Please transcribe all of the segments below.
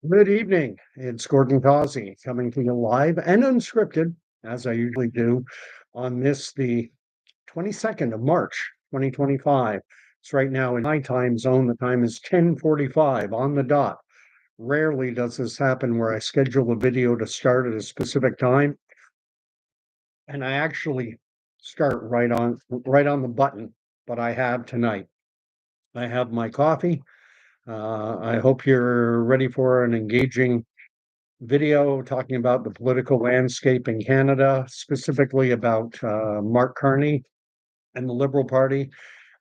Good evening. It's Gordon Causey coming to you live and unscripted, as I usually do, on this, the 22nd of March, 2025. It's right now in my time zone. The time is 10:45 on the dot. Rarely does this happen where I schedule a video to start at a specific time, and I actually start right on the button, but I have tonight. I have my coffee. I hope you're ready for an engaging video talking about the political landscape in Canada, specifically about Mark Carney and the Liberal Party,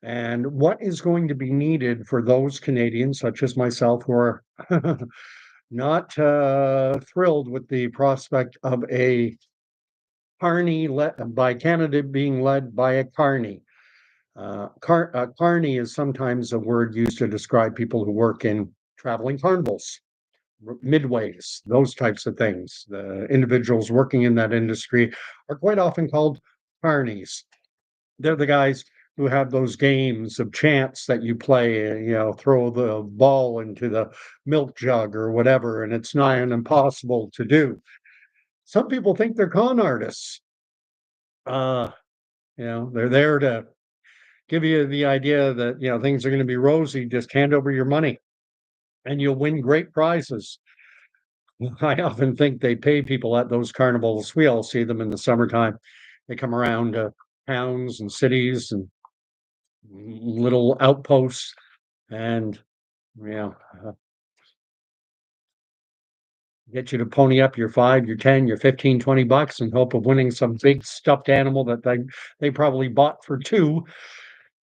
and what is going to be needed for those Canadians, such as myself, who are not thrilled with the prospect of a Carney by Canada being led by a Carney. Carney is sometimes a word used to describe people who work in traveling carnivals, midways, those types of things. The individuals working in that industry are quite often called carnies. They're the guys who have those games of chance that you play, throw the ball into the milk jug or whatever, and it's nigh and impossible to do. Some people think they're con artists. Uh, they're there to give you the idea that, things are going to be rosy. Just hand over your money and you'll win great prizes. I often think they pay people at those carnivals. We all see them in the summertime. They come around towns and cities and little outposts and, you know, uh, get you to pony up your 5, your 10, your 15, $20 in hope of winning some big stuffed animal that they probably bought for two.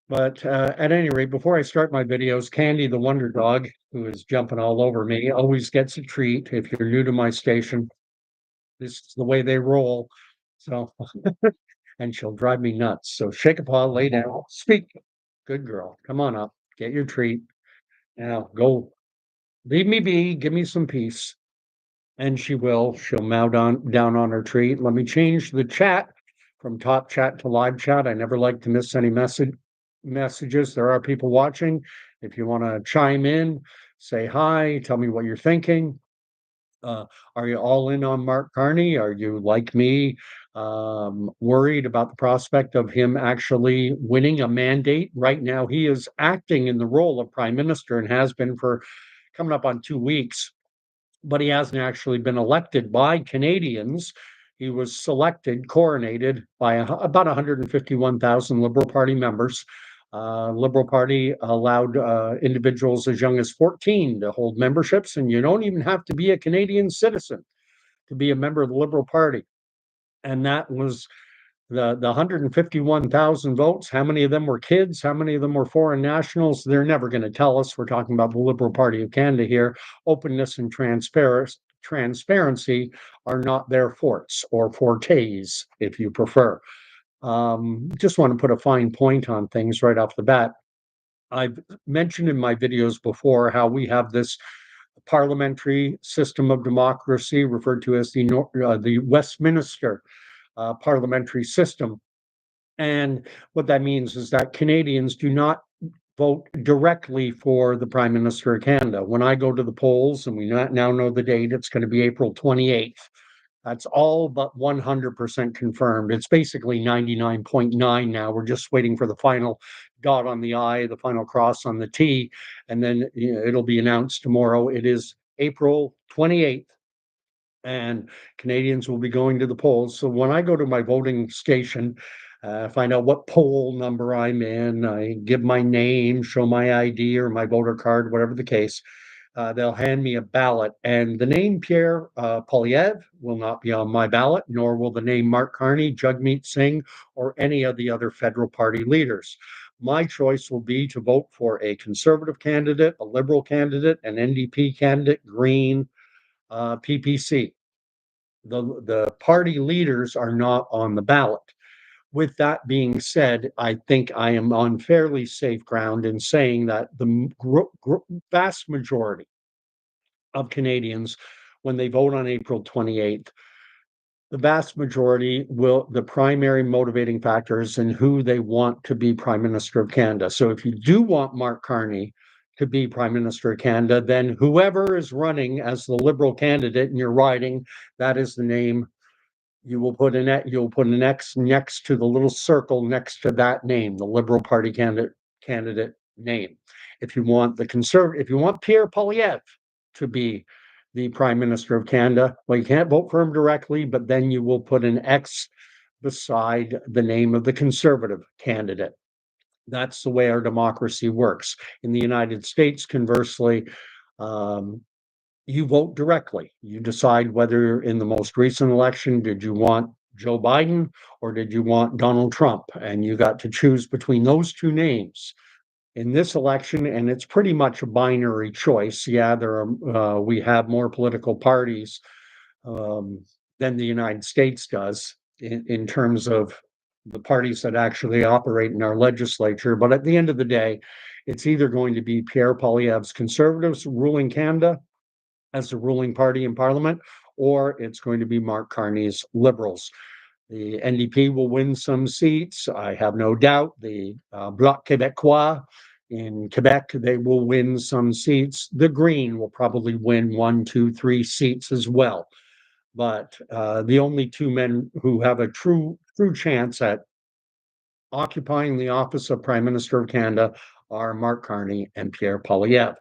But at any rate, before I start my videos, Candy the Wonder Dog, who is jumping all over me, always gets a treat. If you're new to my station, this is the way they roll. So, and she'll drive me nuts. So shake a paw, lay down, speak. Good girl. Come on up, get your treat. Now go, leave me be, give me some peace. And she will. She'll down on her treat. Let me change the chat from top chat to live chat. I never like to miss any messages. There are people watching. If you want to chime in, say hi, tell me what you're thinking. Uh, are you all in on Mark Carney? Are you like me, worried about the prospect of him actually winning a mandate? Right now, he is acting in the role of prime minister and has been for coming up on 2 weeks, but he hasn't actually been elected by Canadians. He was selected, coronated by about 151,000 Liberal Party members. Liberal Party allowed individuals as young as 14 to hold memberships, and you don't even have to be a Canadian citizen to be a member of the Liberal Party. And that was the 151,000 votes. How many of them were kids? How many of them were foreign nationals? They're never going to tell us. We're talking about the Liberal Party of Canada here. Openness and transparency are not their fortes or fortes, if you prefer. Just want to put a fine point on things right off the bat. I've mentioned in my videos before how we have this parliamentary system of democracy referred to as the Westminster parliamentary system. And what that means is that Canadians do not vote directly for the Prime Minister of Canada. When I go to the polls, and we now know the date, it's going to be April 28th. That's all but 100% confirmed. It's basically 99.9 now. We're just waiting for the final dot on the I, the final cross on the T, and then it'll be announced tomorrow. It is April 28th, and Canadians will be going to the polls. So when I go to my voting station, find out what poll number I'm in, I give my name, show my ID or my voter card, whatever the case. They'll hand me a ballot, and the name Pierre Poilievre will not be on my ballot, nor will the name Mark Carney, Jagmeet Singh, or any of the other federal party leaders. My choice will be to vote for a conservative candidate, a liberal candidate, an NDP candidate, Green, PPC. The party leaders are not on the ballot. With that being said, I think I am on fairly safe ground in saying that the vast majority of Canadians, when they vote on April 28th, the vast majority will, the primary motivating factors in who they want to be Prime Minister of Canada. So if you do want Mark Carney to be Prime Minister of Canada, then whoever is running as the Liberal candidate in your riding, that is the name you will put an X next to the little circle next to that name, the Liberal Party candidate name. If you want if you want Pierre Poilievre to be the Prime Minister of Canada, well, you can't vote for him directly, but then you will put an X beside the name of the Conservative candidate. That's the way our democracy works. In the United States, conversely, you vote directly. You decide whether in the most recent election, did you want Joe Biden or did you want Donald Trump? And you got to choose between those two names. In this election, and it's pretty much a binary choice. Yeah, we have more political parties than the United States does in terms of the parties that actually operate in our legislature. But at the end of the day, it's either going to be Pierre Poilievre's Conservatives ruling Canada as the ruling party in Parliament, or it's going to be Mark Carney's Liberals. The NDP will win some seats. I have no doubt the Bloc Québécois in Quebec, they will win some seats. The Green will probably win 1, 2, 3 seats as well. But the only two men who have a true chance at occupying the office of Prime Minister of Canada are Mark Carney and Pierre Poilievre.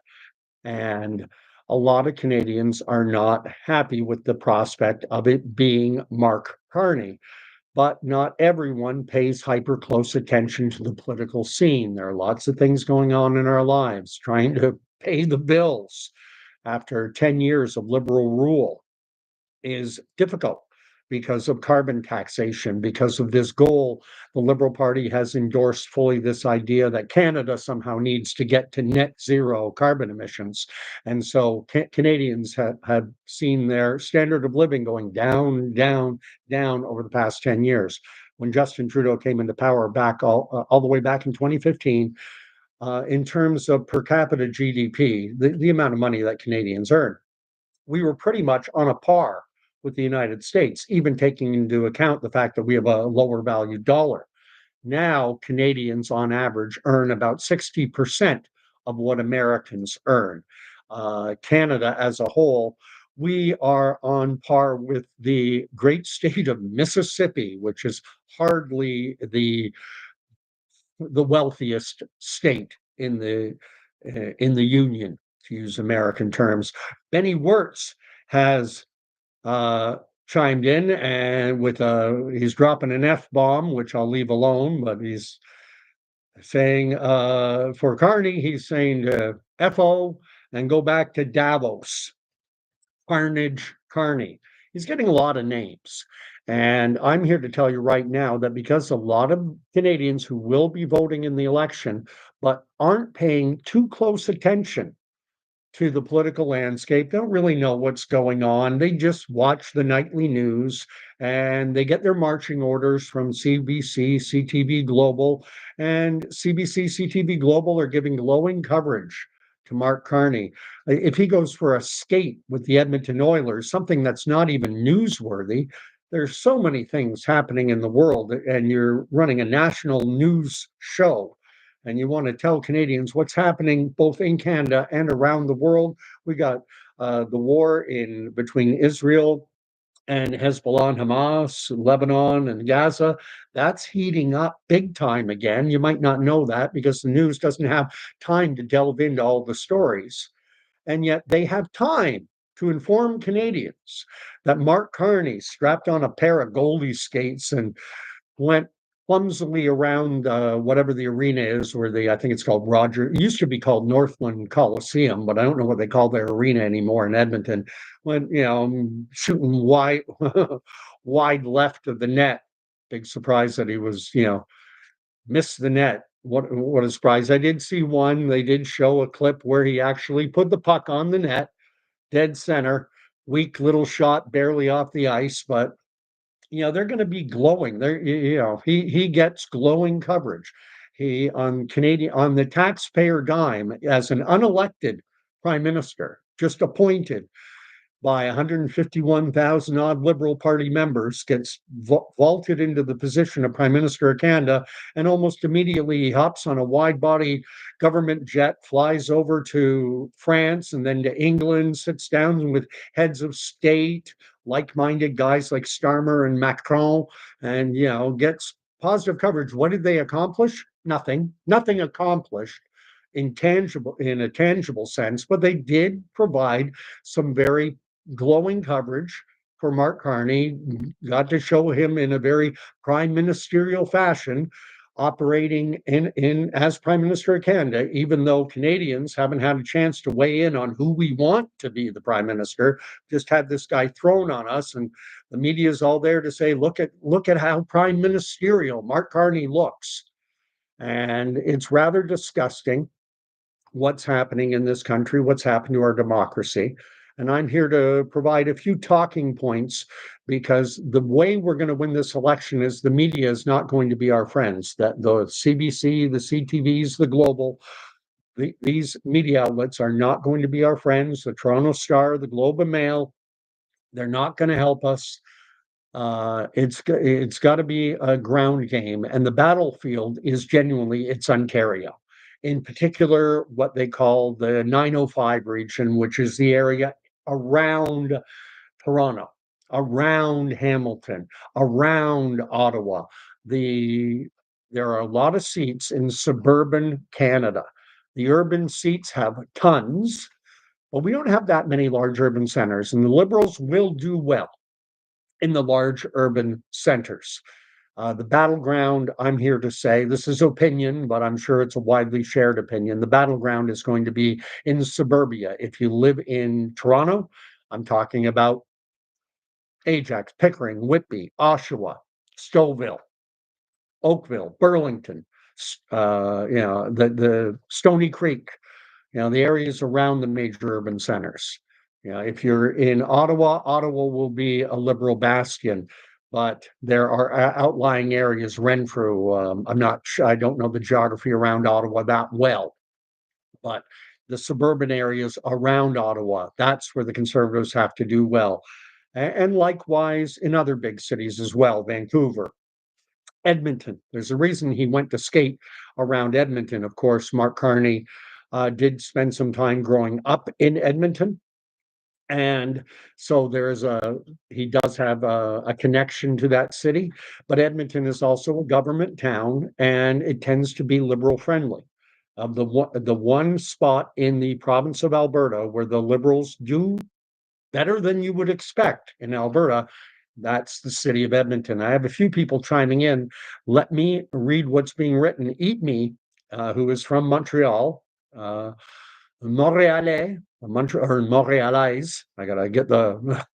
And a lot of Canadians are not happy with the prospect of it being Mark Carney. But not everyone pays hyper close attention to the political scene. There are lots of things going on in our lives, trying to pay the bills after 10 years of Liberal rule is difficult because of carbon taxation, because of this goal. The Liberal Party has endorsed fully this idea that Canada somehow needs to get to net zero carbon emissions. And so Canadians have seen their standard of living going down, down, down over the past 10 years. When Justin Trudeau came into power back all the way back in 2015, in terms of per capita GDP, the amount of money that Canadians earn, we were pretty much on a par with the United States, even taking into account the fact that we have a lower value dollar. Now, Canadians on average earn about 60% of what Americans earn. Canada as a whole, we are on par with the great state of Mississippi, which is hardly the wealthiest state in the union, to use American terms. Benny Wirtz has chimed in and he's dropping an F-bomb, which I'll leave alone, but he's saying for Carney, he's saying FO and go back to Davos. Carnage Carney. He's getting a lot of names. And I'm here to tell you right now that because a lot of Canadians who will be voting in the election, but aren't paying too close attention to the political landscape, don't really know what's going on. They just watch the nightly news and they get their marching orders from CBC, CTV Global, and CBC, CTV Global are giving glowing coverage to Mark Carney. If he goes for a skate with the Edmonton Oilers, something that's not even newsworthy, there's so many things happening in the world, and you're running a national news show and you want to tell Canadians what's happening both in Canada and around the world. We got the war between Israel and Hezbollah and Hamas, Lebanon and Gaza. That's heating up big time again. You might not know that because the news doesn't have time to delve into all the stories. And yet they have time to inform Canadians that Mark Carney strapped on a pair of Goldie skates and went clumsily around whatever the arena is, I think it's called it used to be called Northland Coliseum, but I don't know what they call their arena anymore in Edmonton. When, shooting wide, wide left of the net. Big surprise that he was, missed the net. What a surprise. I did see one. They did show a clip where he actually put the puck on the net, dead center, weak little shot, barely off the ice, but they're going to be glowing. He gets glowing coverage. He on the taxpayer dime as an unelected prime minister, just appointed. by 151,000 odd Liberal Party members, gets vaulted into the position of Prime Minister of Canada, and almost immediately he hops on a wide body government jet, flies over to France and then to England, sits down with heads of state, like-minded guys like Starmer and Macron, and gets positive coverage. What did they accomplish? Nothing accomplished in a tangible sense, but they did provide some very glowing coverage for Mark Carney. Got to show him in a very prime ministerial fashion operating in as Prime Minister of Canada, even though Canadians haven't had a chance to weigh in on who we want to be the Prime Minister. Just had this guy thrown on us, and the media is all there to say, look at how prime ministerial Mark Carney looks. And it's rather disgusting what's happening in this country, what's happened to our democracy. And I'm here to provide a few talking points, because the way we're going to win this election is the media is not going to be our friends. That the CBC, the CTVs, the Global, these media outlets are not going to be our friends. The Toronto Star, the Globe and Mail, they're not going to help us. It's got to be a ground game, and the battlefield is genuinely it's Ontario, in particular what they call the 905 region, which is the area around Toronto, around Hamilton, around Ottawa. There are a lot of seats in suburban Canada. The urban seats have tons, but we don't have that many large urban centers, and the Liberals will do well in the large urban centers. The battleground, I'm here to say, this is opinion, but I'm sure it's a widely shared opinion. The battleground is going to be in suburbia. If you live in Toronto, I'm talking about Ajax, Pickering, Whitby, Oshawa, Stouffville, Oakville, Burlington, the Stony Creek, the areas around the major urban centers. If you're in Ottawa, Ottawa will be a Liberal bastion, but there are outlying areas, Renfrew. I don't know the geography around Ottawa that well, but the suburban areas around Ottawa, that's where the Conservatives have to do well. And likewise in other big cities as well, Vancouver, Edmonton. There's a reason he went to skate around Edmonton. Of course, Mark Carney did spend some time growing up in Edmonton. And so he does have a connection to that city, but Edmonton is also a government town, and it tends to be Liberal friendly. The one spot in the province of Alberta where the Liberals do better than you would expect in Alberta, that's the city of Edmonton. I have a few people chiming in. Let me read what's being written. Eat Me, who is from Montreal, Montrealais, or Montrealais. I gotta get the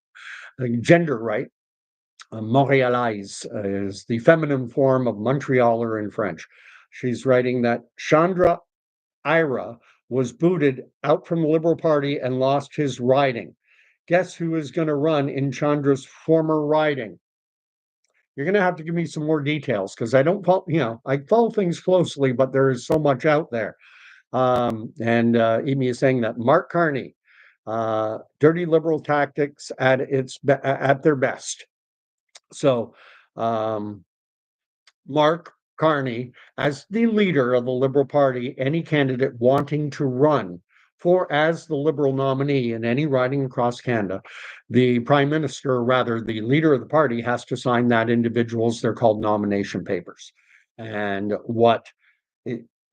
gender right. Montrealais is the feminine form of Montrealer in French. She's writing that Chandra Ira was booted out from the Liberal Party and lost his riding. Guess who is going to run in Chandra's former riding? You're going to have to give me some more details, because I don't follow, I follow things closely, but there is so much out there. And Amy is saying that Mark Carney, dirty Liberal tactics at their best. So Mark Carney, as the leader of the Liberal Party, any candidate wanting to run as the Liberal nominee in any riding across Canada, the Prime Minister, or rather the leader of the party, has to sign that individual's, they're called nomination papers. And what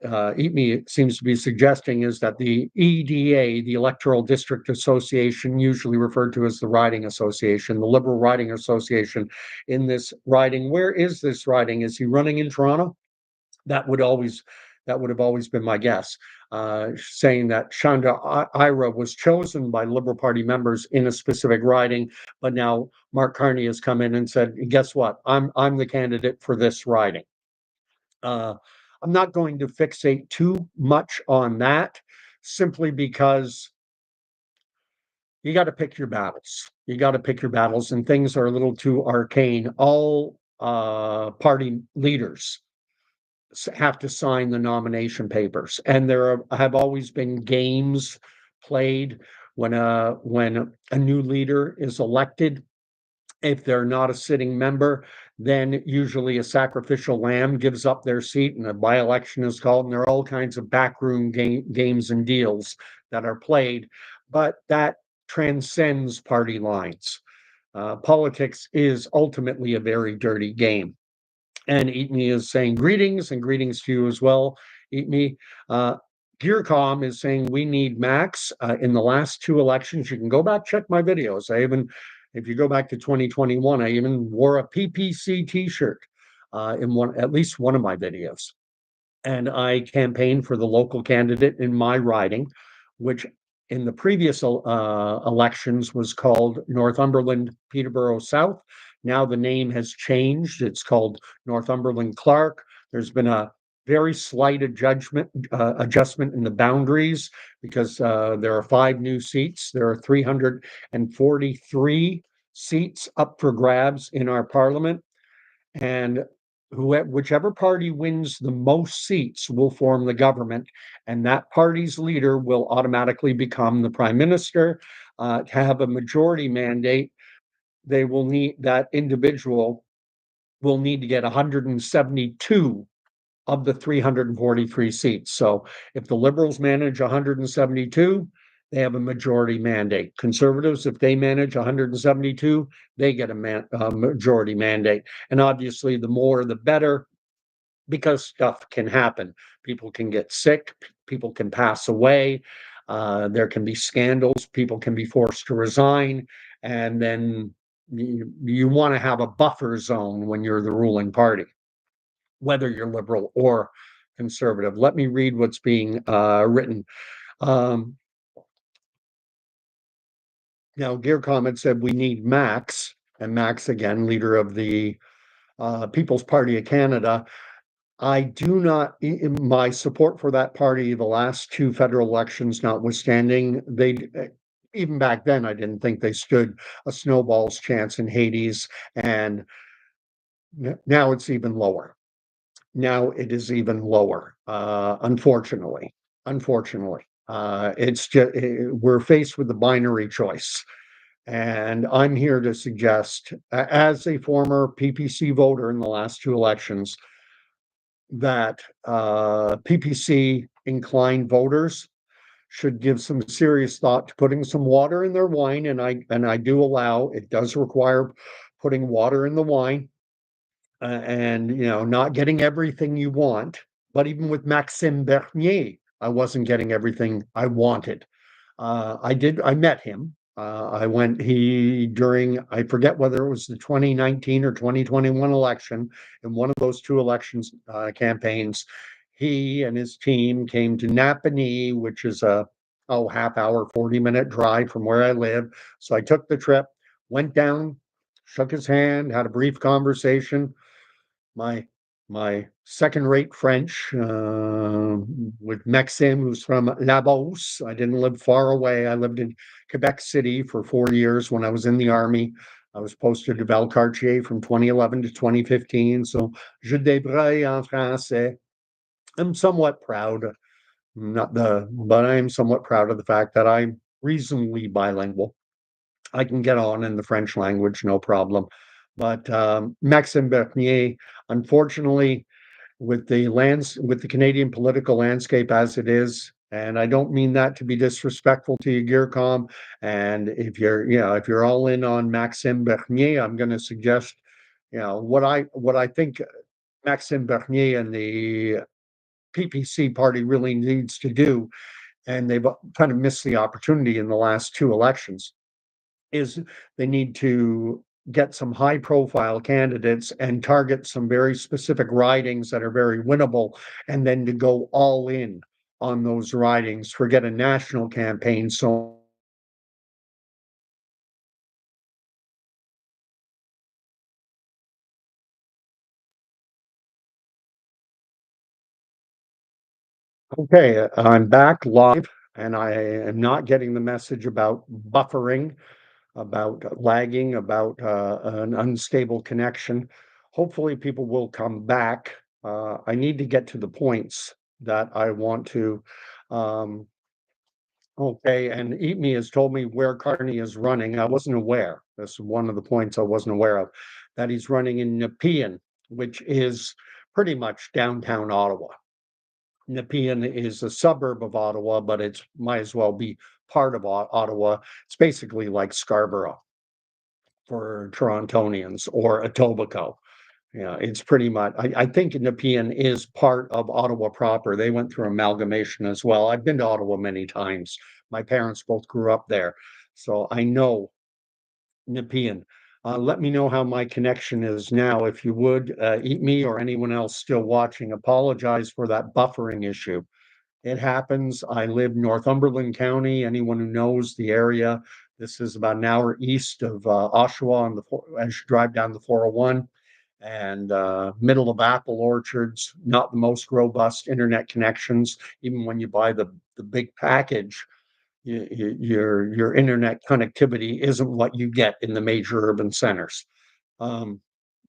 EATME seems to be suggesting is that the EDA, the Electoral District Association, usually referred to as the Riding Association, the Liberal Riding Association in this riding. Where is this riding? Is he running in Toronto? That would have always been my guess, saying that Chandra Ira was chosen by Liberal Party members in a specific riding, but now Mark Carney has come in and said, guess what? I'm the candidate for this riding. I'm not going to fixate too much on that, simply because you got to pick your battles. And things are a little too arcane. All party leaders have to sign the nomination papers, and have always been games played when a new leader is elected, if they're not a sitting member, then usually a sacrificial lamb gives up their seat and a by-election is called, and there are all kinds of backroom games and deals that are played, but that transcends party lines. Politics is ultimately a very dirty game. And Eat Me is saying greetings and greetings to you as well, Eat Me. Uh, Gearcom is saying we need Max in the last two elections. You can go back, check my videos. If you go back to 2021, I even wore a PPC t-shirt at least one of my videos. And I campaigned for the local candidate in my riding, which in the previous elections was called Northumberland Peterborough South. Now the name has changed. It's called Northumberland Clark. There's been a very slight adjustment in the boundaries because there are 5 new seats. There are 343 seats up for grabs in our parliament. And whichever party wins the most seats will form the government, and that party's leader will automatically become the prime minister. To have a majority mandate, that individual will need to get 172 of the 343 seats. So if the Liberals manage 172, they have a majority mandate. Conservatives, if they manage 172, they get a majority mandate. And obviously, the more the better, because stuff can happen. People can get sick, people can pass away, there can be scandals, people can be forced to resign, and then you want to have a buffer zone when you're the ruling party, whether you're liberal or conservative. Let me read what's being written. Um, Now, Gear Comment said we need Max, and Max, again, leader of the People's Party of Canada. I do not, my support for that party, the last 2 federal elections notwithstanding, even back then, I didn't think they stood a snowball's chance in Hades, and now it's even lower. Now it is even lower, unfortunately. Unfortunately, it's just we're faced with the binary choice, and I'm here to suggest, as a former PPC voter in the last 2 elections, that PPC inclined voters should give some serious thought to putting some water in their wine, and I do allow it does require putting water in the wine, and not getting everything you want. But even with Maxime Bernier, I wasn't getting everything I wanted. I met him. I went, I forget whether it was the 2019 or 2021 election. In one of those 2 elections campaigns, he and his team came to Napanee, which is a half hour, 40-minute drive from where I live. So I took the trip, went down, shook his hand, had a brief conversation. My my second-rate French with Maxime, who's from La Beauce. I didn't live far away. I lived in Quebec City for 4 years when I was in the army. I was posted to Valcartier from 2011 to 2015. So je débrouille en français. I'm somewhat proud, but I am somewhat proud of the fact that I'm reasonably bilingual. I can get on in the French language, no problem. But Maxime Bernier, unfortunately, with the Canadian political landscape as it is, and I don't mean that to be disrespectful to you, Gearcom. And if you're all in on Maxime Bernier, I'm going to suggest, what I think Maxime Bernier and the PPC party really needs to do, and they've kind of missed the opportunity in the last 2 elections, is they need to get some high profile candidates and target some very specific ridings that are very winnable, and then to go all in on those ridings, forget a national campaign. So okay, I'm back live, and I am not getting the message about buffering, about lagging, about an unstable connection. Hopefully, people will come back. I need to get to the points that I want to um, Okay, and Eat Me has told me where Carney is running. I wasn't aware. That's one of the points I wasn't aware of, that he's running in Nepean, which is pretty much downtown Ottawa. Nepean is a suburb of Ottawa, but it's might as well be part of Ottawa. It's basically like Scarborough for Torontonians, or Etobicoke. Yeah, it's pretty much. I think Nepean is part of Ottawa proper. They went through amalgamation as well. I've been to Ottawa many times. My parents both grew up there, so I know Nepean. Let me know how my connection is now, if you would. Eat Me or anyone else still watching, apologize for that buffering issue. It happens. I live Northumberland County. Anyone who knows the area, this is about an hour east of Oshawa on as you drive down the 401, and middle of apple orchards, not the most robust internet connections. Even when you buy the big package, your internet connectivity isn't what you get in the major urban centers. Um,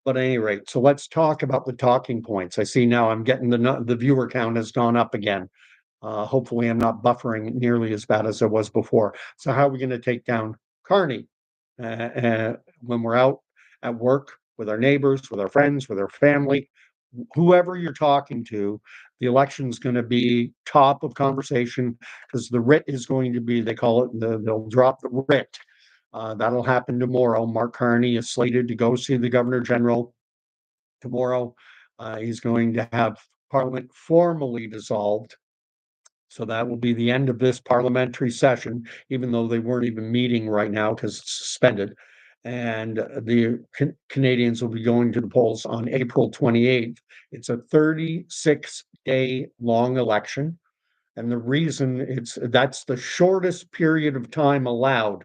but at any rate, so let's talk about the talking points. I see now I'm getting the viewer count has gone up again. Hopefully, I'm not buffering nearly as bad as I was before. So, how are we going to take down Carney when we're out at work with our neighbors, with our friends, with our family, whoever you're talking to? The election's going to be top of conversation because the writ is going to be, they call it, they'll drop the writ. That'll happen tomorrow. Mark Carney is slated to go see the Governor General tomorrow. He's going to have Parliament formally dissolved, so that will be the end of this parliamentary session, even though they weren't even meeting right now because it's suspended. And the Canadians will be going to the polls on April 28th. It's a 36-day long election. And the reason that's the shortest period of time allowed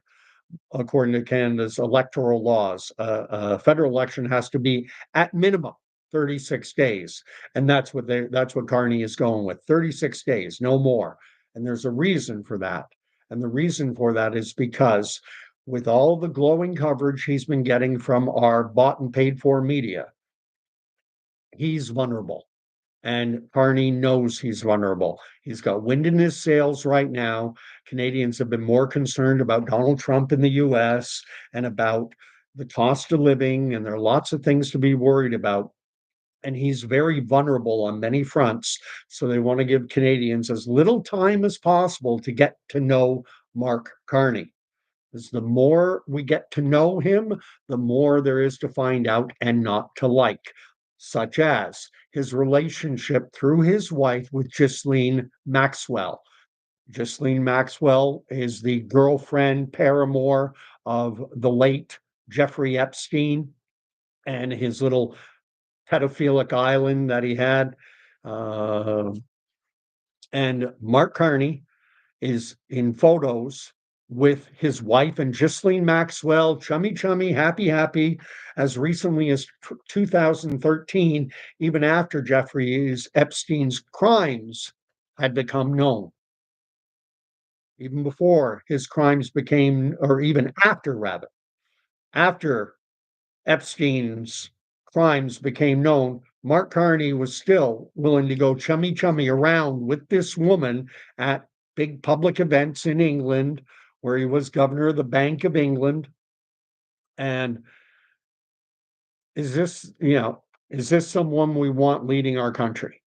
according to Canada's electoral laws. A federal election has to be at minimum 36 days. And that's what Carney is going with. 36 days, no more. And there's a reason for that. And the reason for that is because with all the glowing coverage he's been getting from our bought and paid for media, he's vulnerable. And Carney knows he's vulnerable. He's got wind in his sails right now. Canadians have been more concerned about Donald Trump in the US and about the cost of living, and there are lots of things to be worried about. And he's very vulnerable on many fronts. So they want to give Canadians as little time as possible to get to know Mark Carney. Because the more we get to know him, the more there is to find out and not to like, such as his relationship through his wife with Ghislaine Maxwell. Ghislaine Maxwell is the girlfriend, paramour of the late Jeffrey Epstein and his little pedophilic island that he had. Uh, and Mark Carney is in photos with his wife and Ghislaine Maxwell, chummy, chummy, happy, happy, as recently as 2013, even after Jeffrey Epstein's crimes had become known. Even before his crimes became, or even after, rather, after Epstein's crimes became known, Mark Carney was still willing to go chummy chummy around with this woman at big public events in England, where he was governor of the Bank of England. And is this, is this someone we want leading our country?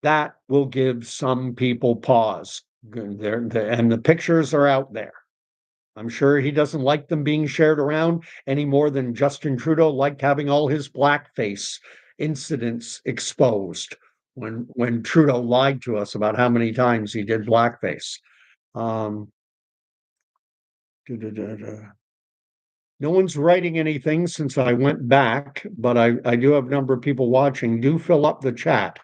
That will give some people pause. And the pictures are out there. I'm sure he doesn't like them being shared around any more than Justin Trudeau liked having all his blackface incidents exposed when Trudeau lied to us about how many times he did blackface. Um, no one's writing anything since I went back, but I do have a number of people watching. Do fill up the chat.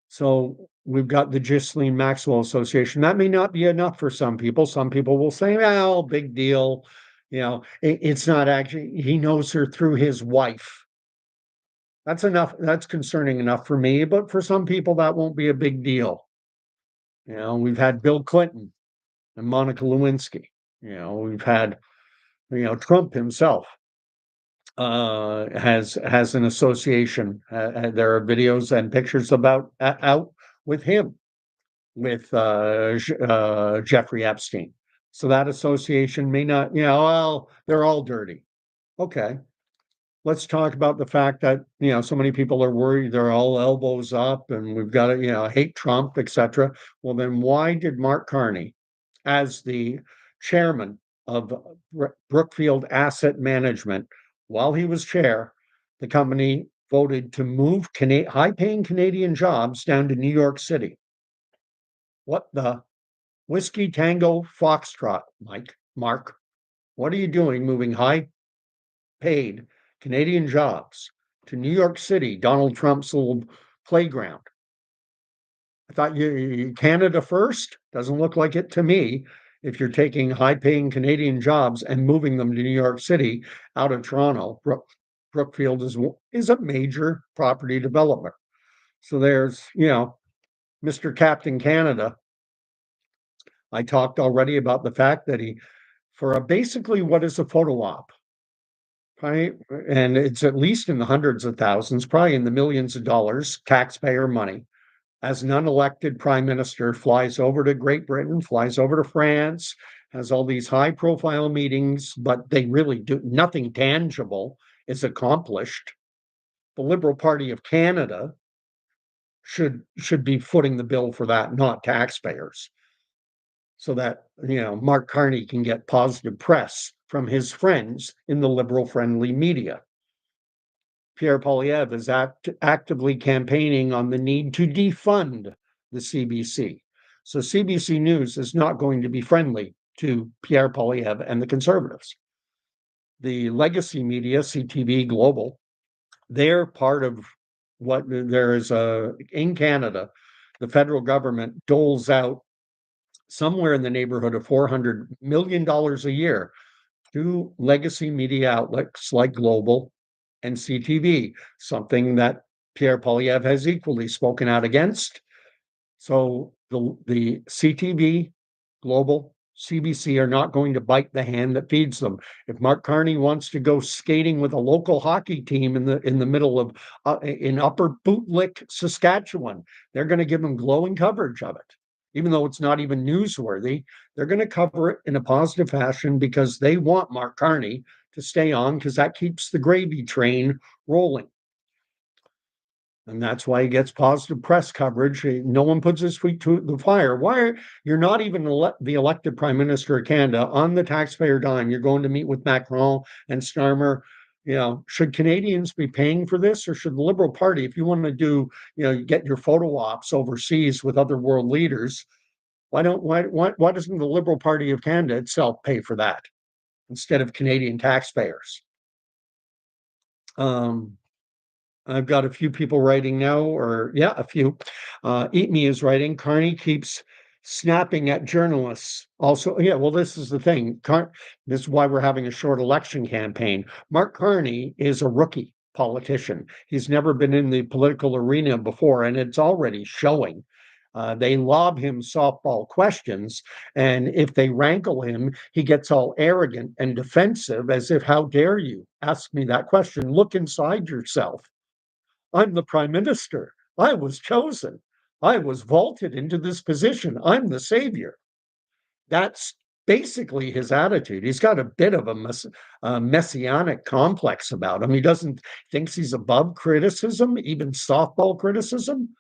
So we've got the Ghislaine Maxwell Association. That may not be enough for some people. Some people will say, well, big deal. It's not actually, he knows her through his wife. That's enough. That's concerning enough for me. But for some people, that won't be a big deal. We've had Bill Clinton and Monica Lewinsky. We've had, Trump himself has an association. There are videos and pictures about out with him. with Jeffrey Epstein. So that association may not, well, they're all dirty. Okay. Let's talk about the fact that, so many people are worried they're all elbows up and we've got to, hate Trump, etc. Well, then why did Mark Carney, as the chairman of Brookfield Asset Management, while he was chair, the company voted to move high-paying Canadian jobs down to New York City? What the Whiskey Tango Foxtrot, Mark? What are you doing moving high-paid Canadian jobs to New York City, Donald Trump's little playground? I thought Canada first. Doesn't look like it to me. If you're taking high-paying Canadian jobs and moving them to New York City out of Toronto, Brookfield is a major property developer. So there's, Mr. Captain Canada. I talked already about the fact that basically what is a photo op, right? And it's at least in the hundreds of thousands, probably in the millions of dollars, taxpayer money, as an unelected prime minister flies over to Great Britain, flies over to France, has all these high profile meetings, but they really do nothing tangible is accomplished. The Liberal Party of Canada should be footing the bill for that, not taxpayers, so that Mark Carney can get positive press from his friends in the liberal friendly media. Pierre Poilievre is actively campaigning on the need to defund the CBC. So CBC News is not going to be friendly to Pierre Poilievre and the Conservatives. The legacy media, CTV Global, they're part of what there is in Canada. The federal government doles out somewhere in the neighborhood of $400 million a year to legacy media outlets like Global and CTV, something that Pierre Poilievre has equally spoken out against. So the CTV, Global, CBC are not going to bite the hand that feeds them. If Mark Carney wants to go skating with a local hockey team in the middle of in Upper Bootlick, Saskatchewan, they're going to give him glowing coverage of it. Even though it's not even newsworthy, they're going to cover it in a positive fashion because they want Mark Carney to stay on, because that keeps the gravy train rolling. And that's why he gets positive press coverage. No one puts his feet to the fire. You're not even the elected prime minister of Canada on the taxpayer dime? You're going to meet with Macron and Starmer. Should Canadians be paying for this, or should the Liberal Party, if you want to do, get your photo ops overseas with other world leaders, why doesn't the Liberal Party of Canada itself pay for that instead of Canadian taxpayers? I've got a few people writing now, a few. Eat Me is writing, Carney keeps snapping at journalists. Also, well, this is the thing. This is why we're having a short election campaign. Mark Carney is a rookie politician. He's never been in the political arena before, and it's already showing. They lob him softball questions, and if they rankle him, he gets all arrogant and defensive, as if, how dare you ask me that question? Look inside yourself. I'm the prime minister. I was chosen. I was vaulted into this position. I'm the savior. That's basically his attitude. He's got a bit of a messianic complex about him. He thinks he's above criticism, even softball criticism.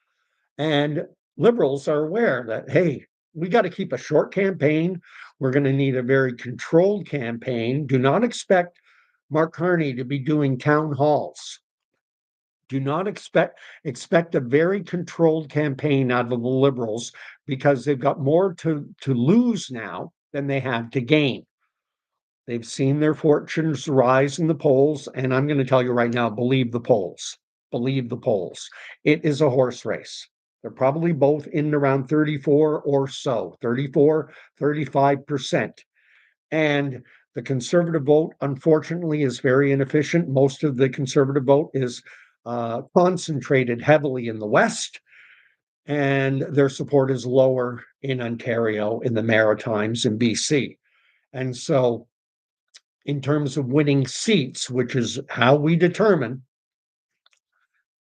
And liberals are aware that, hey, we got to keep a short campaign. We're going to need a very controlled campaign. Do not expect Mark Carney to be doing town halls. Do not expect a very controlled campaign out of the Liberals, because they've got more to lose now than they have to gain. They've seen their fortunes rise in the polls, and I'm going to tell you right now, believe the polls. Believe the polls. It is a horse race. They're probably both in around 34 or so, 34, 35%. And the conservative vote, unfortunately, is very inefficient. Most of the conservative vote is concentrated heavily in the West, and their support is lower in Ontario, in the Maritimes, in BC. And so, in terms of winning seats, which is how we determine,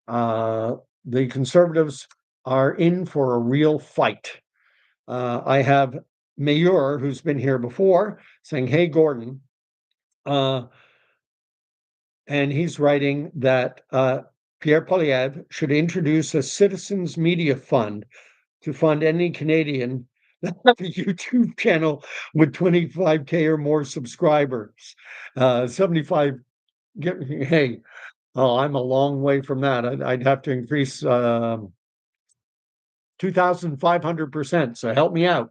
the Conservatives are in for a real fight. I have Mayor, who's been here before, saying, "Hey, Gordon," uh, and he's writing that Pierre Poilievre should introduce a citizens media fund to fund any Canadian that have a YouTube channel with 25K or more subscribers. 75, hey, oh, I'm a long way from that. I'd have to increase 2,500%. So help me out.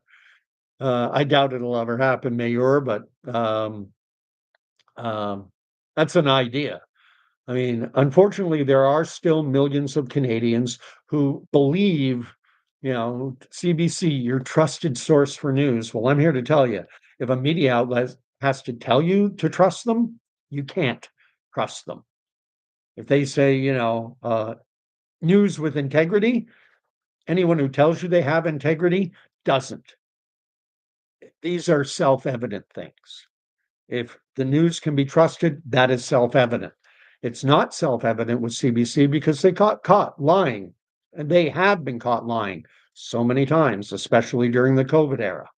I doubt it'll ever happen, Mayor, but um, that's an idea. I mean, unfortunately, there are still millions of Canadians who believe, CBC, your trusted source for news. Well, I'm here to tell you, if a media outlet has to tell you to trust them, you can't trust them. If they say, news with integrity, anyone who tells you they have integrity doesn't. These are self-evident things. If the news can be trusted, that is self-evident. It's not self-evident with CBC because they got caught lying, and they have been caught lying so many times, especially during the COVID era,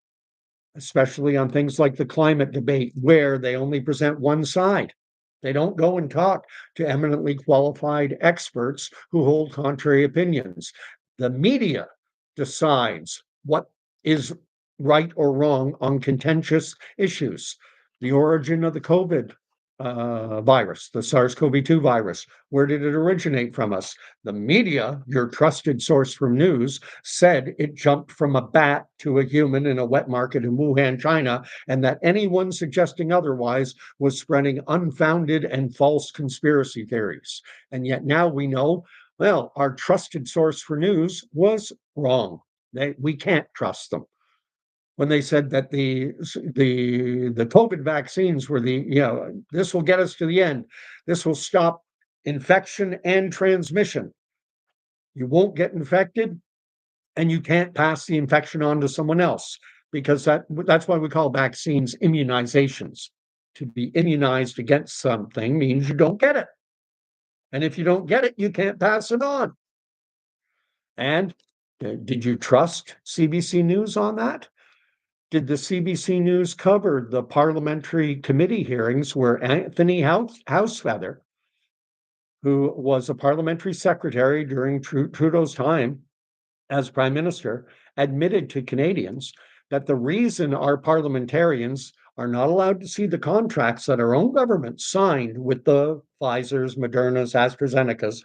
especially on things like the climate debate, where they only present one side. They don't go and talk to eminently qualified experts who hold contrary opinions. The media decides what is right or wrong on contentious issues. The origin of the COVID virus, the SARS-CoV-2 virus. Where did it originate from us? The media, your trusted source from news, said it jumped from a bat to a human in a wet market in Wuhan, China, and that anyone suggesting otherwise was spreading unfounded and false conspiracy theories. And yet now we know, well, our trusted source for news was wrong. We can't trust them when they said that the COVID vaccines were this will get us to the end. This will stop infection and transmission. You won't get infected, and you can't pass the infection on to someone else because that's why we call vaccines immunizations. To be immunized against something means you don't get it, and if you don't get it, you can't pass it on. And did you trust CBC News on that? Did the CBC News cover the parliamentary committee hearings where Anthony Housefeather, who was a parliamentary secretary during Trudeau's time as prime minister, admitted to Canadians that the reason our parliamentarians are not allowed to see the contracts that our own government signed with the Pfizer's, Moderna's, AstraZeneca's,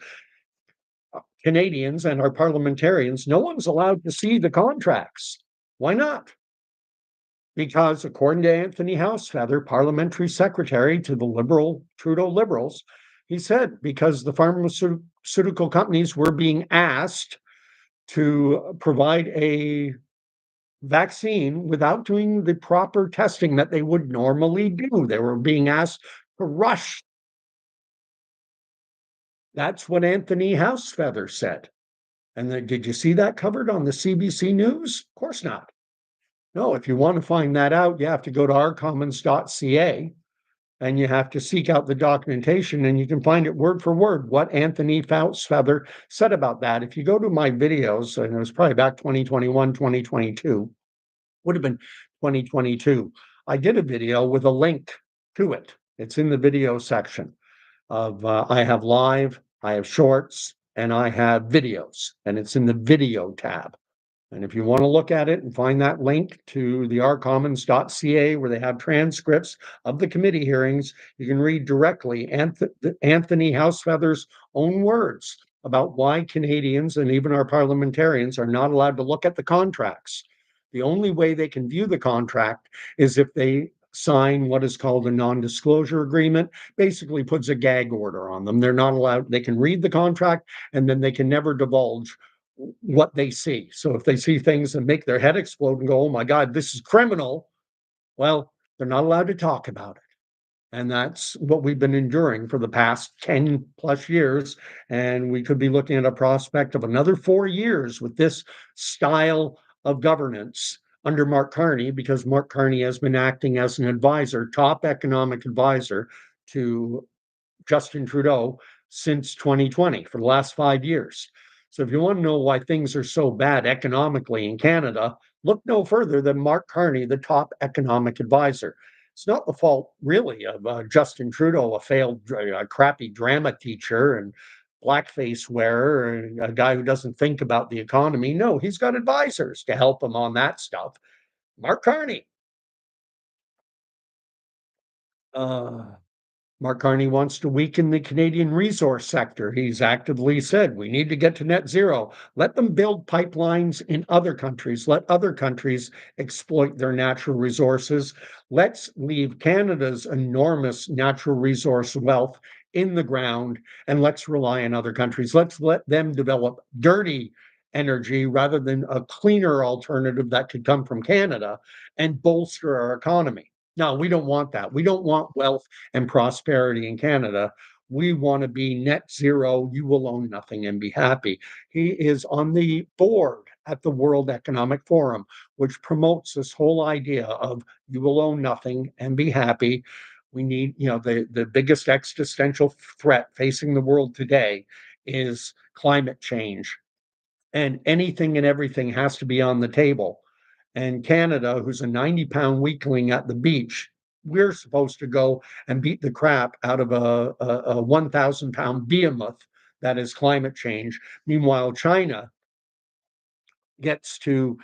Canadians and our parliamentarians, no one's allowed to see the contracts. Why not? Because according to Anthony Housefeather, parliamentary secretary to the Liberal Trudeau Liberals, he said because the pharmaceutical companies were being asked to provide a vaccine without doing the proper testing that they would normally do. They were being asked to rush. That's what Anthony Housefeather said. And then, did you see that covered on the CBC News? Of course not. No, if you want to find that out, you have to go to ourcommons.ca and you have to seek out the documentation, and you can find it word for word what Anthony Housefeather said about that. If you go to my videos, and it was probably back 2021, 2022, would have been 2022. I did a video with a link to it. It's in the video section of I have live, I have shorts, and I have videos, and it's in the video tab. And if you want to look at it and find that link to the ourcommons.ca where they have transcripts of the committee hearings, you can read directly Anthony Housefeather's own words about why Canadians and even our parliamentarians are not allowed to look at the contracts. The only way they can view the contract is if they sign what is called a non-disclosure agreement, basically puts a gag order on them. They're not allowed, they can read the contract and then they can never divulge what they see. So if they see things that make their head explode and go, oh my God, this is criminal, well, they're not allowed to talk about it. And that's what we've been enduring for the past 10 plus years. And we could be looking at a prospect of another 4 years with this style of governance under Mark Carney, because Mark Carney has been acting as an advisor, top economic advisor to Justin Trudeau since 2020 for the last 5 years. So if you want to know why things are so bad economically in Canada, Look no further than Mark Carney, the top economic advisor. It's not the fault, really, of Justin Trudeau, a failed, crappy drama teacher and blackface wearer, and a guy who doesn't think about the economy. No, he's got advisors to help him on that stuff. Mark Carney. Uh, Mark Carney wants to weaken the Canadian resource sector. He's actively said we need to get to net zero. Let them build pipelines in other countries. Let other countries exploit their natural resources. Let's leave Canada's enormous natural resource wealth in the ground and let's rely on other countries. Let's let them develop dirty energy rather than a cleaner alternative that could come from Canada and bolster our economy. No, we don't want that. We don't want wealth and prosperity in Canada. We want to be net zero. You will own nothing and be happy. He is on the board at the World Economic Forum, which promotes this whole idea of you will own nothing and be happy. We need, the biggest existential threat facing the world today is climate change. And anything and everything has to be on the table. And Canada, who's a 90-pound weakling at the beach, we're supposed to go and beat the crap out of a 1,000-pound behemoth that is climate change. Meanwhile, China gets to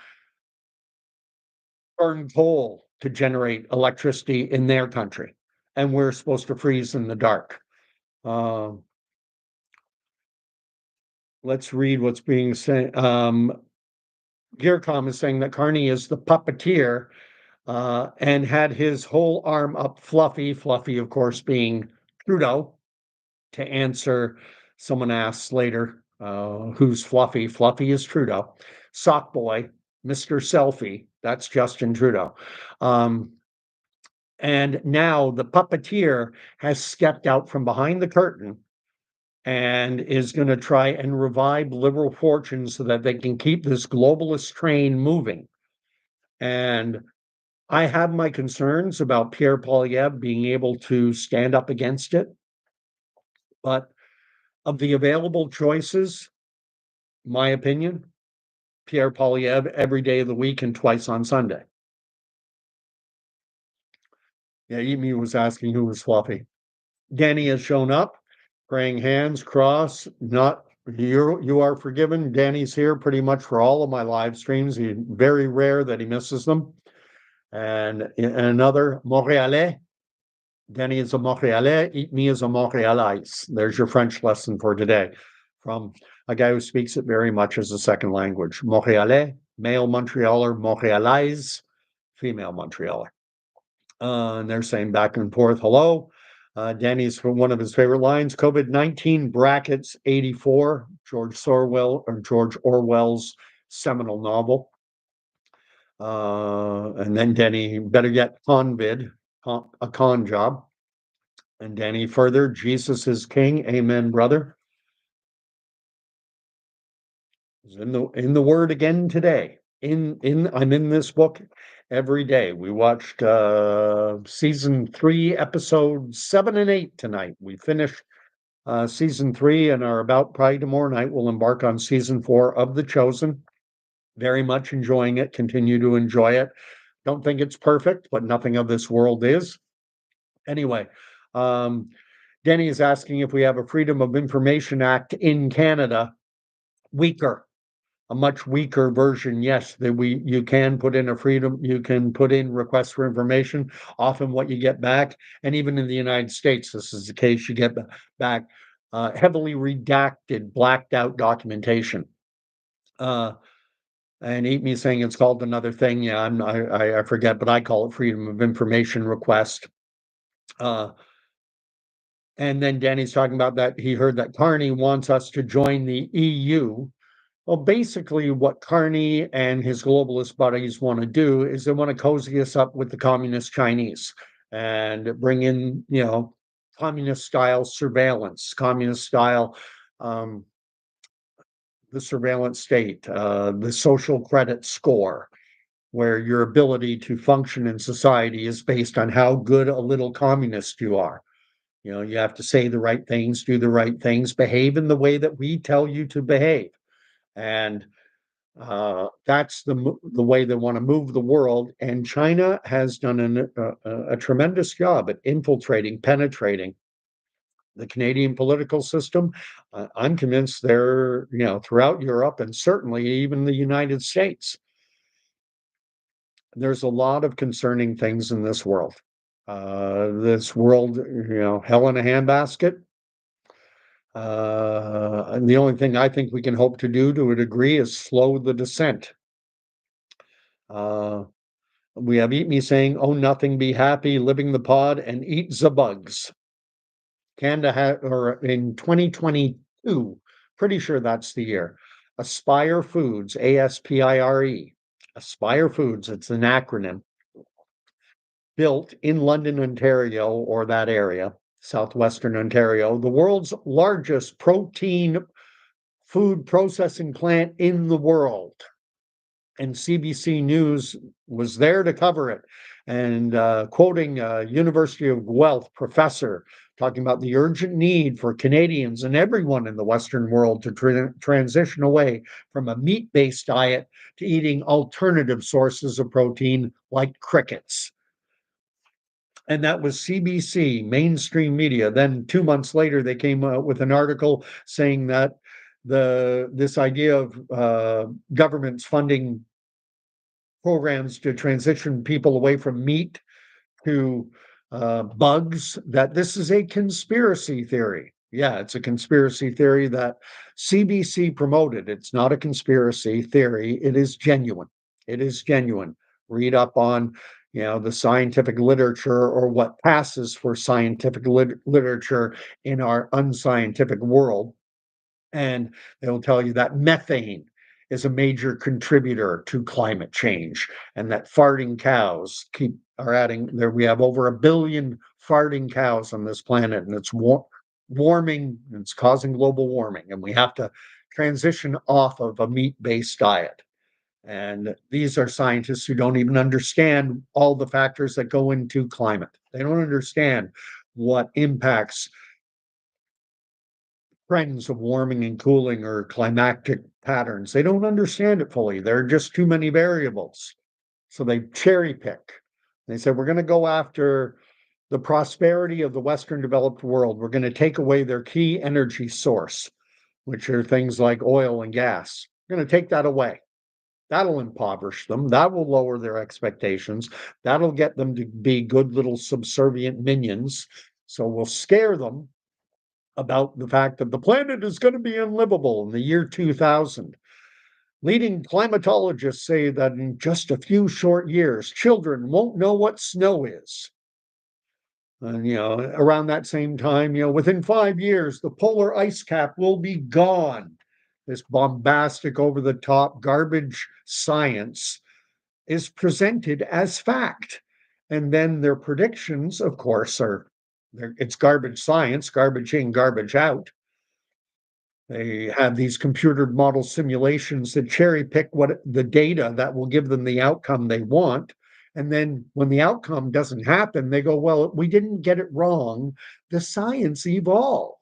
burn coal to generate electricity in their country, and we're supposed to freeze in the dark. Uh, let's read what's being said. Gearcom is saying that Carney is the puppeteer and had his whole arm up Fluffy, of course, being Trudeau, to answer. Someone asks later, who's Fluffy? Fluffy is Trudeau. Sock boy, Mr. Selfie, that's Justin Trudeau. And now the puppeteer has stepped out from behind the curtain and is going to try and revive liberal fortunes so that they can keep this globalist train moving. And I have my concerns about Pierre Poilievre being able to stand up against it. But of the available choices, my opinion, Pierre Poilievre every day of the week and twice on Sunday. Yeah, Amy was asking who was Fluffy. Danny has shown up, praying hands, cross, not you are forgiven. Danny's here pretty much for all of my live streams. He's very rare that he misses them. And another Montrealais. Danny is a Montrealais, eat me as a Montrealais. There's your French lesson for today from a guy who speaks it very much as a second language. Montrealais, male Montrealer, Montrealais, female Montrealer. And they're saying back and forth, hello. Danny's from one of his favorite lines, COVID-19 brackets 84, George Orwell's seminal novel. And then Danny, better get convid, a con job. And Danny further, Jesus is king. Amen, brother. In the word again today. I'm in this book every day. We watched season 3, episodes 7 and 8 tonight. We finished season 3 and are about probably tomorrow night. We'll embark on season 4 of The Chosen. Very much enjoying it. Continue to enjoy it. Don't think it's perfect, but nothing of this world is. Anyway, Denny is asking if we have a Freedom of Information Act in Canada. Weaker, a much weaker version. Yes, that you can put in you can put in requests for information. Often what you get back, and even in the United States, this is the case, you get back heavily redacted, blacked out documentation. And Eat Me saying it's called another thing. Yeah, I forget, but I call it Freedom of Information request. And then Danny's talking about that he heard that Carney wants us to join the EU. Well, basically, what Carney and his globalist buddies want to do is they want to cozy us up with the communist Chinese and bring in, communist style surveillance, communist style, the surveillance state, the social credit score, where your ability to function in society is based on how good a little communist you are. You have to say the right things, do the right things, behave in the way that we tell you to behave. And That's the way they want to move the world, and China has done a tremendous job at infiltrating, penetrating the Canadian political system. I'm convinced they're, throughout Europe and certainly even the United States. There's a lot of concerning things in this world. This world, hell in a handbasket. And the only thing I think we can hope to do to a degree is slow the descent. Uh, we have Eat Me saying, "Own nothing, be happy, living the pod, and eat the bugs." Canada had, or in 2022, pretty sure that's the year. Aspire Foods, Aspire, Aspire Foods, it's an acronym, built in London, Ontario, or that area, southwestern Ontario, the world's largest protein food processing plant in the world. And CBC News was there to cover it. And quoting a University of Guelph professor talking about the urgent need for Canadians and everyone in the Western world to transition away from a meat-based diet to eating alternative sources of protein like crickets. And that was CBC, mainstream media. Then 2 months later, they came out with an article saying that this idea of governments funding programs to transition people away from meat to bugs, that this is a conspiracy theory. Yeah, it's a conspiracy theory that CBC promoted. It's not a conspiracy theory. It is genuine. It is genuine. Read up on, the scientific literature or what passes for scientific literature in our unscientific world. And they'll tell you that methane is a major contributor to climate change, and that farting cows are adding there. We have over 1 billion farting cows on this planet, and it's warming, it's causing global warming, and we have to transition off of a meat-based diet. And these are scientists who don't even understand all the factors that go into climate. They don't understand what impacts trends of warming and cooling or climatic patterns. They don't understand it fully. There are just too many variables. So they cherry pick. They said, we're going to go after the prosperity of the Western developed world. We're going to take away their key energy source, which are things like oil and gas. We're going to take that away. That'll impoverish them. That will lower their expectations. That'll get them to be good little subservient minions. So we'll scare them about the fact that the planet is going to be unlivable in the year 2000. Leading climatologists say that in just a few short years, children won't know what snow is. And, around that same time, within 5 years, the polar ice cap will be gone. This bombastic, over the top garbage science is presented as fact. And then their predictions, of course, it's garbage science, garbage in, garbage out. They have these computer model simulations that cherry pick what the data that will give them the outcome they want. And then when the outcome doesn't happen, they go, well, we didn't get it wrong. The science evolved.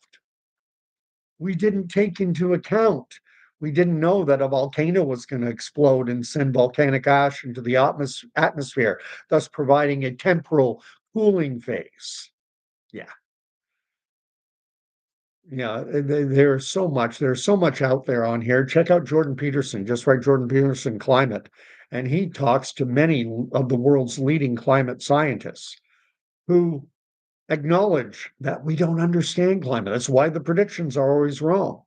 We didn't take into account. We didn't know that a volcano was going to explode and send volcanic ash into the atmosphere, thus providing a temporal cooling phase. Yeah. Yeah, there's so much out there on here. Check out Jordan Peterson, just write Jordan Peterson Climate, and he talks to many of the world's leading climate scientists who acknowledge that we don't understand climate. That's why the predictions are always wrong.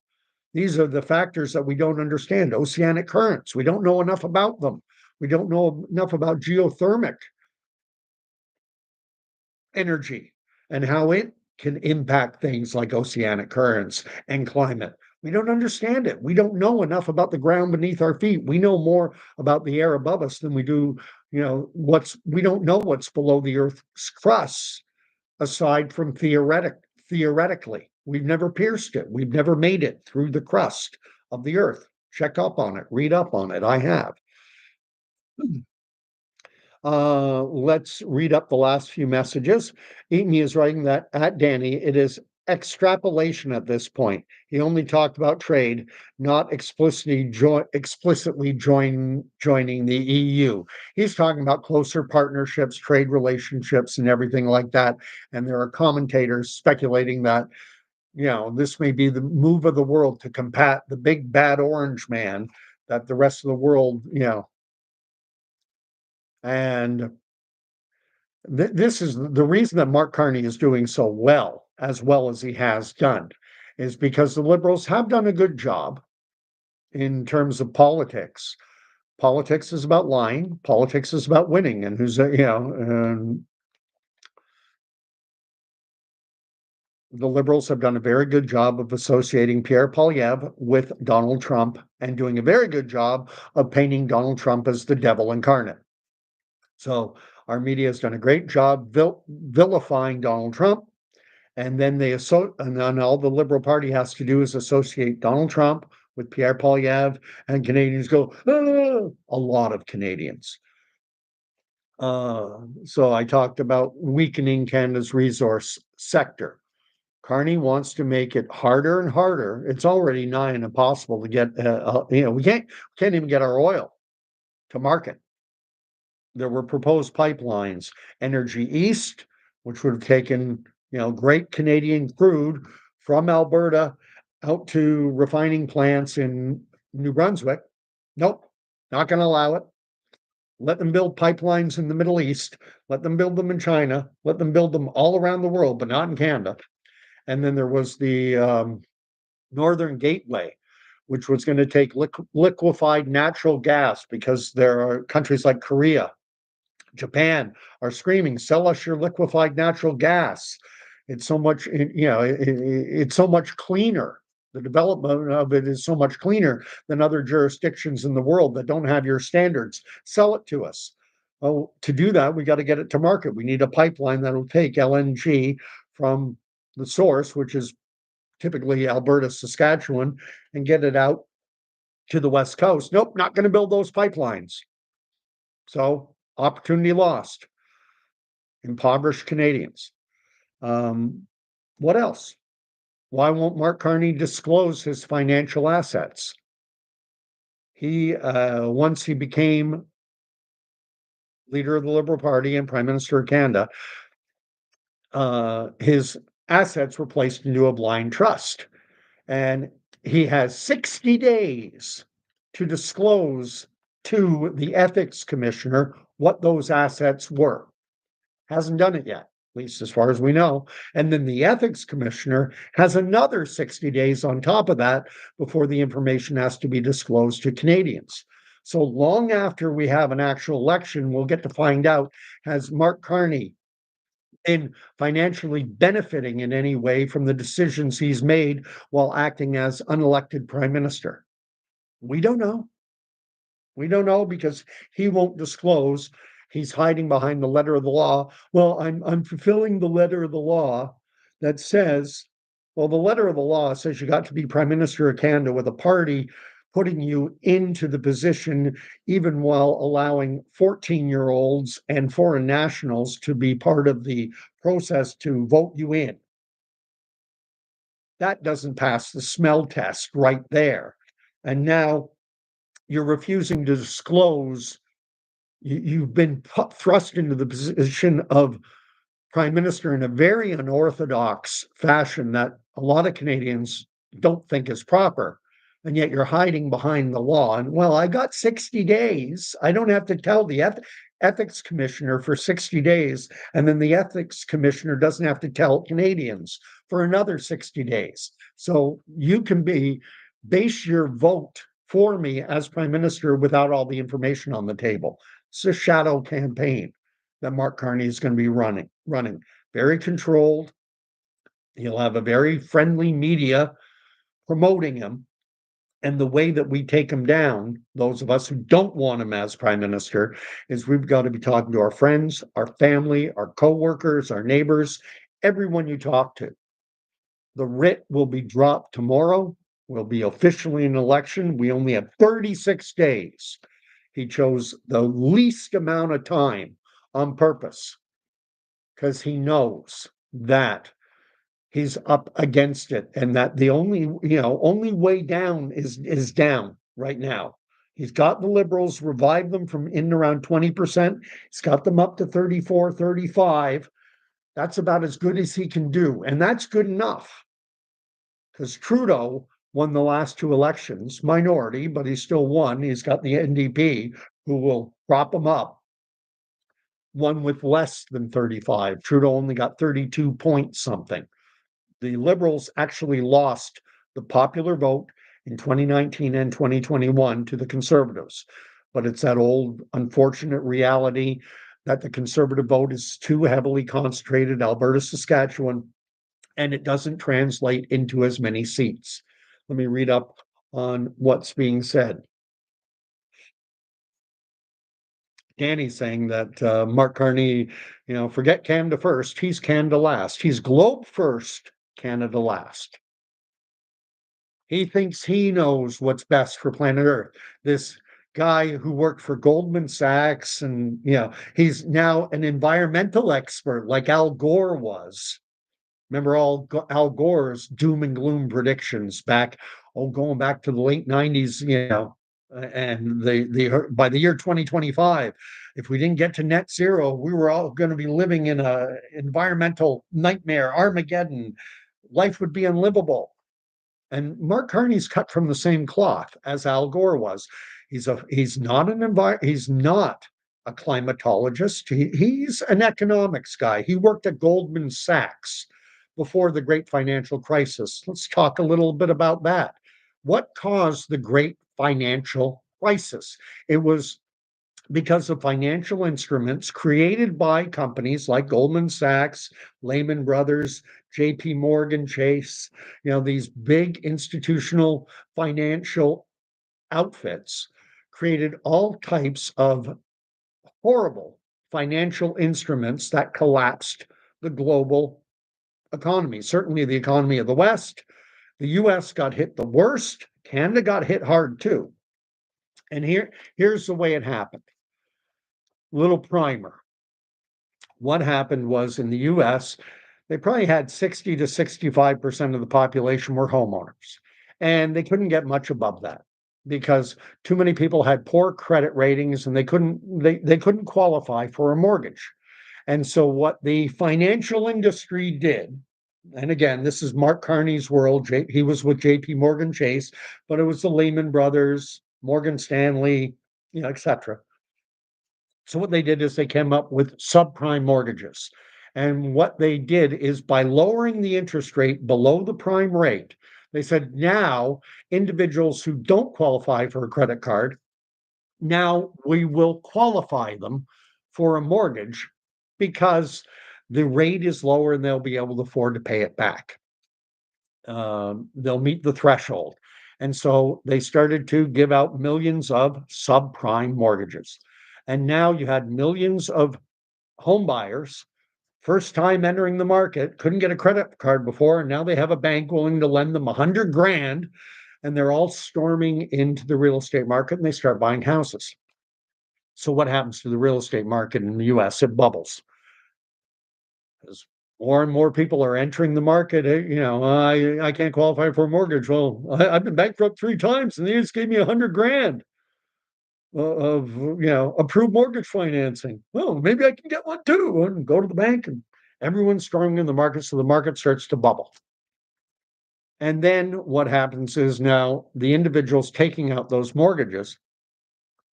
These are the factors that we don't understand. Oceanic currents, we don't know enough about them. We don't know enough about geothermic energy and how it can impact things like oceanic currents and climate. We don't understand it. We don't know enough about the ground beneath our feet. We know more about the air above us than we do, we don't know what's below the Earth's crust, aside from theoretically. We've never pierced it. We've never made it through the crust of the Earth. Check up on it, read up on it. I have. Let's read up the last few messages. Amy is writing that at Danny, it is extrapolation at this point. He only talked about trade, not explicitly joining the EU. He's talking about closer partnerships, trade relationships, and everything like that. And there are commentators speculating that, this may be the move of the world to combat the big bad orange man that the rest of the world, and this is the reason that Mark Carney is doing so well as he has done, is because the liberals have done a good job in terms of politics. Politics is about lying. Politics is about winning, and the liberals have done a very good job of associating Pierre Poilievre with Donald Trump and doing a very good job of painting Donald Trump as the devil incarnate. So our media has done a great job vilifying Donald Trump, and then and then all the Liberal Party has to do is associate Donald Trump with Pierre Poilievre, and Canadians go, "Ah!" A lot of Canadians. So I talked about weakening Canada's resource sector. Carney wants to make it harder and harder. It's already nigh and impossible to get. We can't even get our oil to market. There were proposed pipelines, Energy East, which would have taken, great Canadian crude from Alberta out to refining plants in New Brunswick. Nope, not going to allow it. Let them build pipelines in the Middle East. Let them build them in China. Let them build them all around the world, but not in Canada. And then there was the Northern Gateway, which was going to take liquefied natural gas, because there are countries like Korea, Japan are screaming, "Sell us your liquefied natural gas." It's so much, it's so much cleaner. The development of it is so much cleaner than other jurisdictions in the world that don't have your standards. Sell it to us. Oh, to do that, we got to get it to market. We need a pipeline that'll take LNG from the source, which is typically Alberta, Saskatchewan, and get it out to the West Coast. Nope, not going to build those pipelines. So opportunity lost. Impoverished Canadians. What else? Why won't Mark Carney disclose his financial assets? Once he became leader of the Liberal Party and Prime Minister of Canada, his assets were placed into a blind trust. And he has 60 days to disclose to the ethics commissioner what those assets were. Hasn't done it yet, at least as far as we know. And then the ethics commissioner has another 60 days on top of that before the information has to be disclosed to Canadians. So long after we have an actual election, we'll get to find out, has Mark Carney been financially benefiting in any way from the decisions he's made while acting as unelected prime minister? We don't know. We don't know because he won't disclose. He's hiding behind the letter of the law. Well, I'm fulfilling the letter of the law that says, well, the letter of the law says you got to be prime minister of Canada with a party putting you into the position, even while allowing 14-year-olds and foreign nationals to be part of the process to vote you in. That doesn't pass the smell test right there. And now you're refusing to disclose. You've been thrust into the position of prime minister in a very unorthodox fashion that a lot of Canadians don't think is proper. And yet you're hiding behind the law. And well, I got 60 days. I don't have to tell the ethics commissioner for 60 days. And then the ethics commissioner doesn't have to tell Canadians for another 60 days. So you can base your vote for me as prime minister without all the information on the table. It's a shadow campaign that Mark Carney is going to be running. Very controlled. He'll have a very friendly media promoting him. And the way that we take him down, those of us who don't want him as prime minister, is we've got to be talking to our friends, our family, our coworkers, our neighbors, everyone you talk to. The writ will be dropped tomorrow. Will be officially an election. We only have 36 days. He chose the least amount of time on purpose because he knows that he's up against it, and that the only way down is down right now. He's got the liberals, revived them from in around 20%. He's got them up to 34, 35. That's about as good as he can do, and that's good enough because Trudeau won the last two elections, minority, but he still won. He's got the NDP who will prop him up, one with less than 35. Trudeau only got 32 point something. The Liberals actually lost the popular vote in 2019 and 2021 to the Conservatives. But it's that old unfortunate reality that the Conservative vote is too heavily concentrated, Alberta, Saskatchewan, and it doesn't translate into as many seats. Let me read up on what's being said. Danny's saying that Mark Carney, forget Canada first. He's Canada last. He's globe first, Canada last. He thinks he knows what's best for planet Earth. This guy who worked for Goldman Sachs, and he's now an environmental expert like Al Gore was. Remember Al Gore's doom and gloom predictions going back to the late 90s, and by the year 2025, if we didn't get to net zero, we were all going to be living in a environmental nightmare, Armageddon. Life would be unlivable. And Mark Carney's cut from the same cloth as Al Gore was. He's not a climatologist. He's an economics guy. He worked at Goldman Sachs before the great financial crisis. Let's talk a little bit about that. What caused the great financial crisis? It was because of financial instruments created by companies like Goldman Sachs, Lehman Brothers, JP Morgan Chase, these big institutional financial outfits created all types of horrible financial instruments that collapsed the global economy, certainly the economy of the West. The US got hit the worst. Canada got hit hard too. And here's the way it happened. Little primer. What happened was in the US, they probably had 60 to 65% of the population were homeowners. And they couldn't get much above that because too many people had poor credit ratings and they couldn't qualify for a mortgage. And so what the financial industry did, and again, this is Mark Carney's world. He was with JP Morgan Chase, but it was the Lehman Brothers, Morgan Stanley, etc. So what they did is they came up with subprime mortgages. And what they did is by lowering the interest rate below the prime rate, they said now individuals who don't qualify for a credit card, now we will qualify them for a mortgage because the rate is lower and they'll be able to afford to pay it back. They'll meet the threshold. And so they started to give out millions of subprime mortgages. And now you had millions of home buyers, first time entering the market, couldn't get a credit card before, and now they have a bank willing to lend them $100,000, and they're all storming into the real estate market and they start buying houses. So what happens to the real estate market in the US? It bubbles. As more and more people are entering the market, I can't qualify for a mortgage. Well, I've been bankrupt 3 times and they just gave me $100,000 of approved mortgage financing. Well, maybe I can get one too, and go to the bank, and everyone's storming in the market, so the market starts to bubble. And then what happens is now the individuals taking out those mortgages,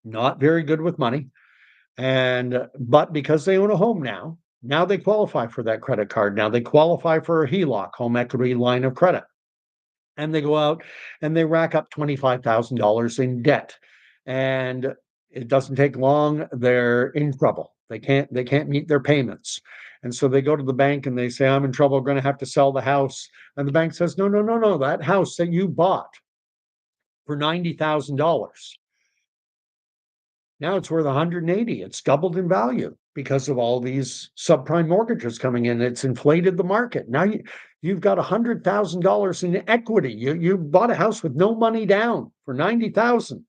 not very good with money, but because they own a home now they qualify for that credit card. Now they qualify for a HELOC, home equity line of credit. And they go out and they rack up $25,000 in debt. And it doesn't take long, they're in trouble. They can't meet their payments. And so they go to the bank and they say, I'm in trouble, I'm going to have to sell the house. And the bank says, no, that house that you bought for $90,000, now it's worth 180. It's doubled in value because of all these subprime mortgages coming in. It's inflated the market. Now you've got $100,000 in equity. You bought a house with no money down for $90,000.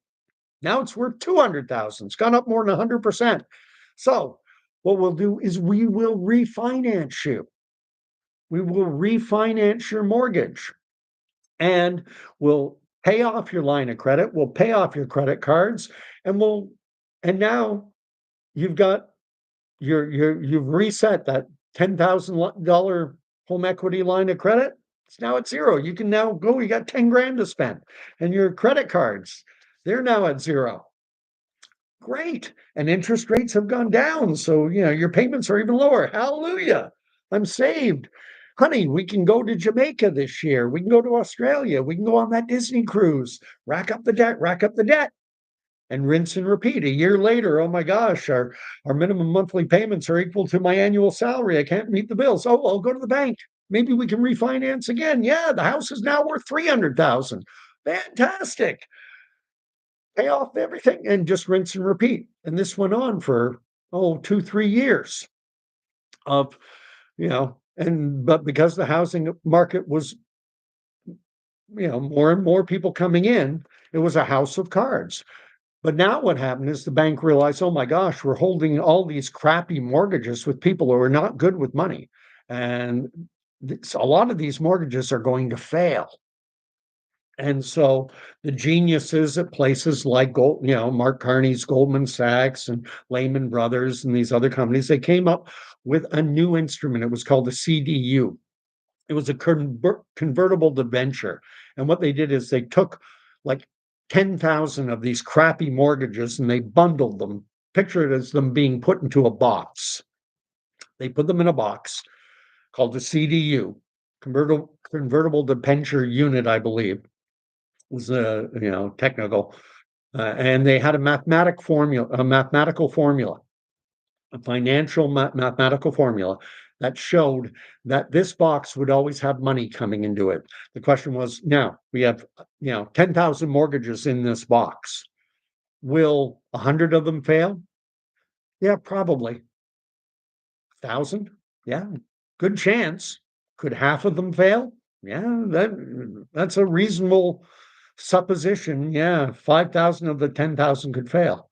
Now it's worth $200,000. It's gone up more than 100%. So what we'll do is we will refinance you. We will refinance your mortgage and we'll pay off your line of credit. We'll pay off your credit cards and and now you've got you've reset that $10,000 home equity line of credit. It's now at zero. You can now go, you got 10 grand to spend and your credit cards, they're now at zero. Great. And interest rates have gone down. So, your payments are even lower. Hallelujah. I'm saved. Honey, we can go to Jamaica this year. We can go to Australia. We can go on that Disney cruise, rack up the debt, and rinse and repeat. A year later, oh my gosh, our minimum monthly payments are equal to my annual salary. I can't meet the bills. Oh, I'll go to the bank. Maybe we can refinance again. Yeah, the house is now worth 300,000. Fantastic. Pay off everything and just rinse and repeat. And this went on for 2, 3 years of, but because the housing market was, more and more people coming in, it was a house of cards. But now what happened is the bank realized, oh my gosh, we're holding all these crappy mortgages with people who are not good with money. And a lot of these mortgages are going to fail. And so the geniuses at places like Mark Carney's Goldman Sachs and Lehman Brothers and these other companies, they came up with a new instrument. It was called a CDU. It was a convertible debenture. And what they did is they took like 10,000 of these crappy mortgages and they bundled them. Picture it as them being put into a box. They put them in a box called the CDU, convertible debenture unit, I believe. Was technical, and they had a mathematical formula, a financial mathematical formula that showed that this box would always have money coming into it. The question was, now we have 10,000 mortgages in this box. Will 100 of them fail? Yeah, probably. 1,000? Yeah, good chance. Could half of them fail? Yeah, that's a reasonable supposition. Yeah, 5,000 of the 10,000 could fail.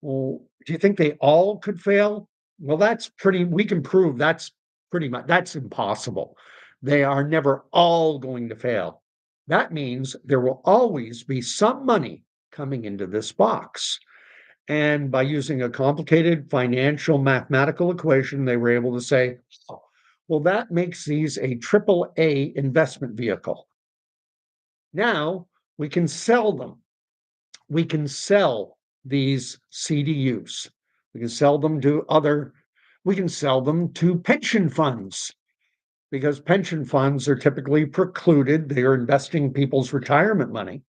Well, do you think they all could fail? Well, we can prove that's impossible. They are never all going to fail. That means there will always be some money coming into this box. And by using a complicated financial mathematical equation, they were able to say, oh, well, that makes these a AAA investment vehicle. Now we can sell them. We can sell these CDUs. We can sell them to pension funds because pension funds are typically precluded. They are investing people's retirement money.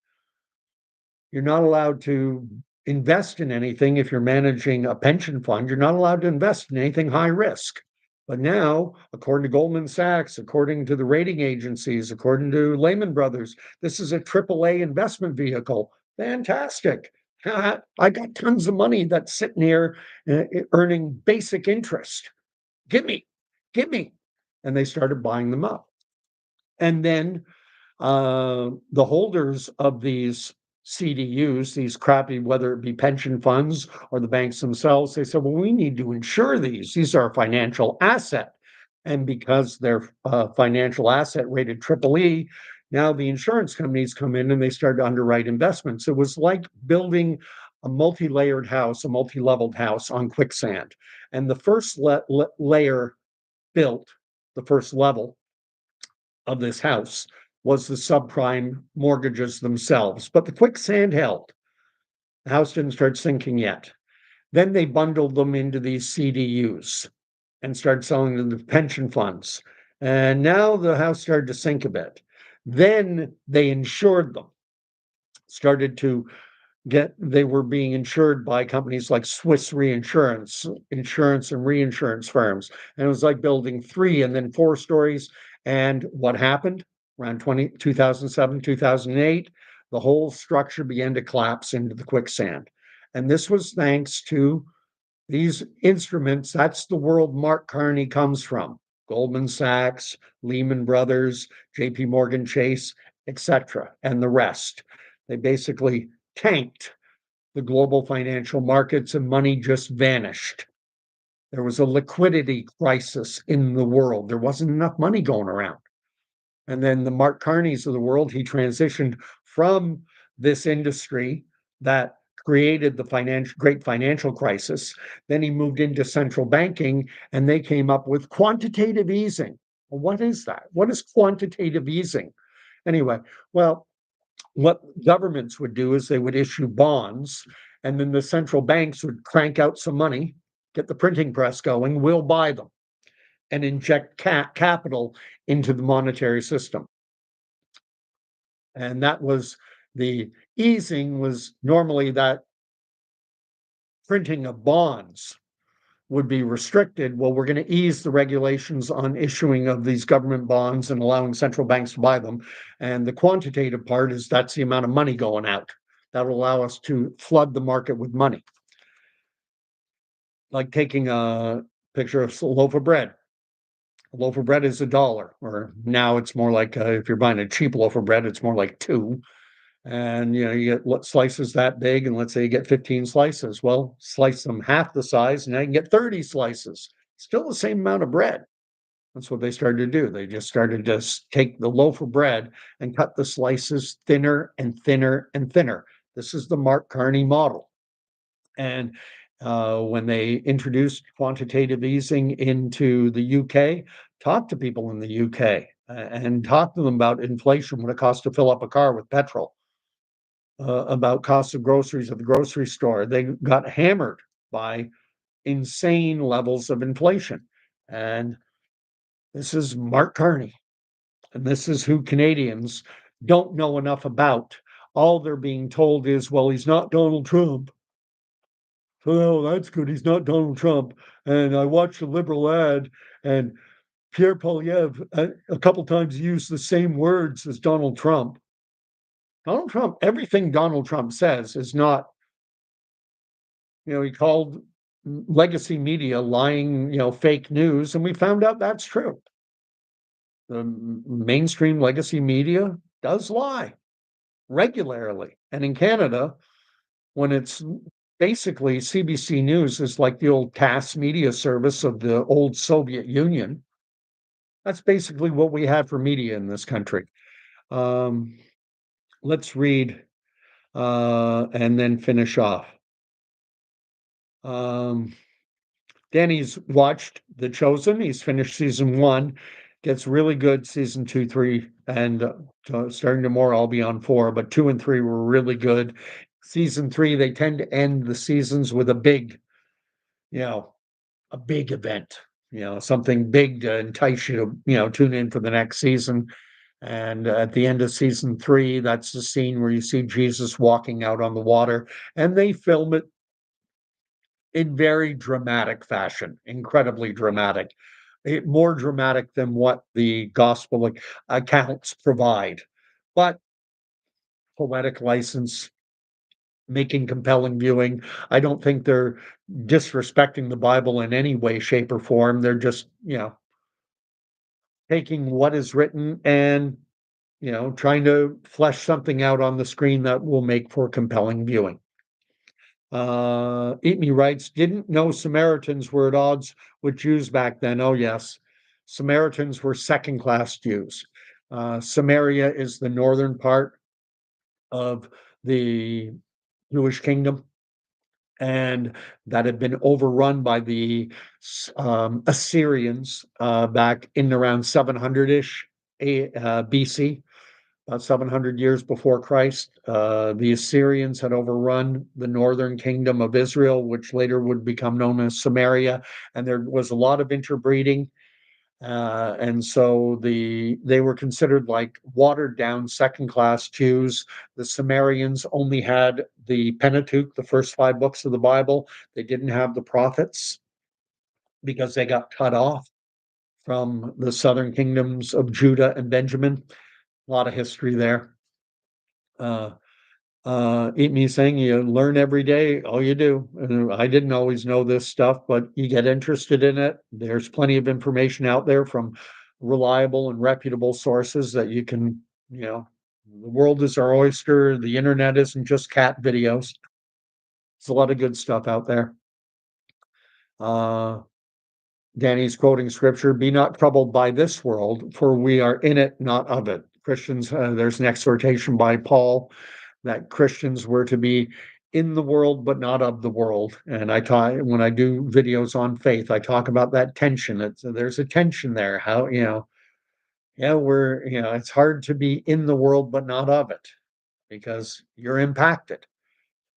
You're not allowed to invest in anything if you're managing a pension fund. You're not allowed to invest in anything high risk. But now, according to Goldman Sachs, according to the rating agencies, according to Lehman Brothers, this is a AAA investment vehicle. Fantastic. I got tons of money that's sitting here earning basic interest. Give me. And they started buying them up. And then the holders of these CDUs, these crappy, whether it be pension funds or the banks themselves, they said, well, we need to insure these. These are a financial asset. And because they're financial asset rated AAA, now the insurance companies come in and they start to underwrite investments. It was like building a multi-layered house, a multi-leveled house on quicksand. And the first layer built, the first level of this house, was the subprime mortgages themselves. But the quicksand held. The house didn't start sinking yet. Then they bundled them into these CDUs and started selling them to pension funds. And now the house started to sink a bit. Then they insured them, they were being insured by companies like Swiss Reinsurance, insurance and reinsurance firms. And it was like building 3 and then 4 stories. And what happened? Around 2007, 2008, the whole structure began to collapse into the quicksand. And this was thanks to these instruments. That's the world Mark Carney comes from. Goldman Sachs, Lehman Brothers, JP Morgan Chase, etc., and the rest. They basically tanked the global financial markets and money just vanished. There was a liquidity crisis in the world. There wasn't enough money going around. And then the Mark Carneys of the world, he transitioned from this industry that created the great financial crisis. Then he moved into central banking and they came up with quantitative easing. Well, what is that? What is quantitative easing? Anyway, well, what governments would do is they would issue bonds, and then the central banks would crank out some money, get the printing press going, we'll buy them, and inject capital into the monetary system. And that was the easing was normally that printing of bonds would be restricted. Well, we're going to ease the regulations on issuing of these government bonds and allowing central banks to buy them. And the quantitative part is that's the amount of money going out. That will allow us to flood the market with money. Like taking a picture of a loaf of bread. A loaf of bread is $1, or now it's more like if you're buying a cheap loaf of bread, it's more like 2. And you get slices that big, and let's say you get 15 slices. Well, slice them half the size, and now you can get 30 slices. Still the same amount of bread. That's what they started to do. They just started to take the loaf of bread and cut the slices thinner and thinner and thinner. This is the Mark Carney model. And when they introduced quantitative easing into the UK, talk to people in the UK and talk to them about inflation, what it costs to fill up a car with petrol, about costs of groceries at the grocery store. They got hammered by insane levels of inflation. And this is Mark Carney. And this is who Canadians don't know enough about. All they're being told is, well, he's not Donald Trump. Oh, that's good. He's not Donald Trump. And I watched a liberal ad, and Pierre Poilievre a couple times used the same words as Donald Trump. Donald Trump, everything Donald Trump says is not, he called legacy media lying, fake news, and we found out that's true. The mainstream legacy media does lie regularly. And in Canada, when it's basically CBC News is like the old TASS media service of the old Soviet Union. That's basically what we have for media in this country. Let's read and then finish off. Danny's watched The Chosen. He's finished season 1. Gets really good season 2, 3, and starting tomorrow I'll be on 4, but 2 and 3 were really good. Season 3, they tend to end the seasons with a big event, something big to entice you to, tune in for the next season. And at the end of season 3, that's the scene where you see Jesus walking out on the water, and they film it in very dramatic fashion, incredibly dramatic. More dramatic than what the gospel accounts provide, but poetic license, making compelling viewing. I don't think they're disrespecting the Bible in any way, shape, or form. They're just, taking what is written and, trying to flesh something out on the screen that will make for compelling viewing. Eat Me writes, didn't know Samaritans were at odds with Jews back then. Oh, yes. Samaritans were second-class Jews. Samaria is the northern part of the Jewish kingdom, and that had been overrun by the Assyrians back in around 700-ish BC. About 700 years before Christ. The Assyrians had overrun the northern kingdom of Israel, which later would become known as Samaria, and there was a lot of interbreeding. And so they were considered like watered down second class Jews. The Sumerians only had the Pentateuch, the first 5 books of the Bible. They didn't have the prophets because they got cut off from the southern kingdoms of Judah and Benjamin. A lot of history there. Eat Me saying you learn every day. Oh, you do. I didn't always know this stuff, but you get interested in it. There's plenty of information out there from reliable and reputable sources that you can, the world is our oyster. The internet isn't just cat videos. There's a lot of good stuff out there. Danny's quoting scripture, be not troubled by this world, for we are in it, not of it. Christians, there's an exhortation by Paul that Christians were to be in the world, but not of the world. And I talk, when I do videos on faith, I talk about that tension. There's a tension there. How, yeah, it's hard to be in the world, but not of it because you're impacted.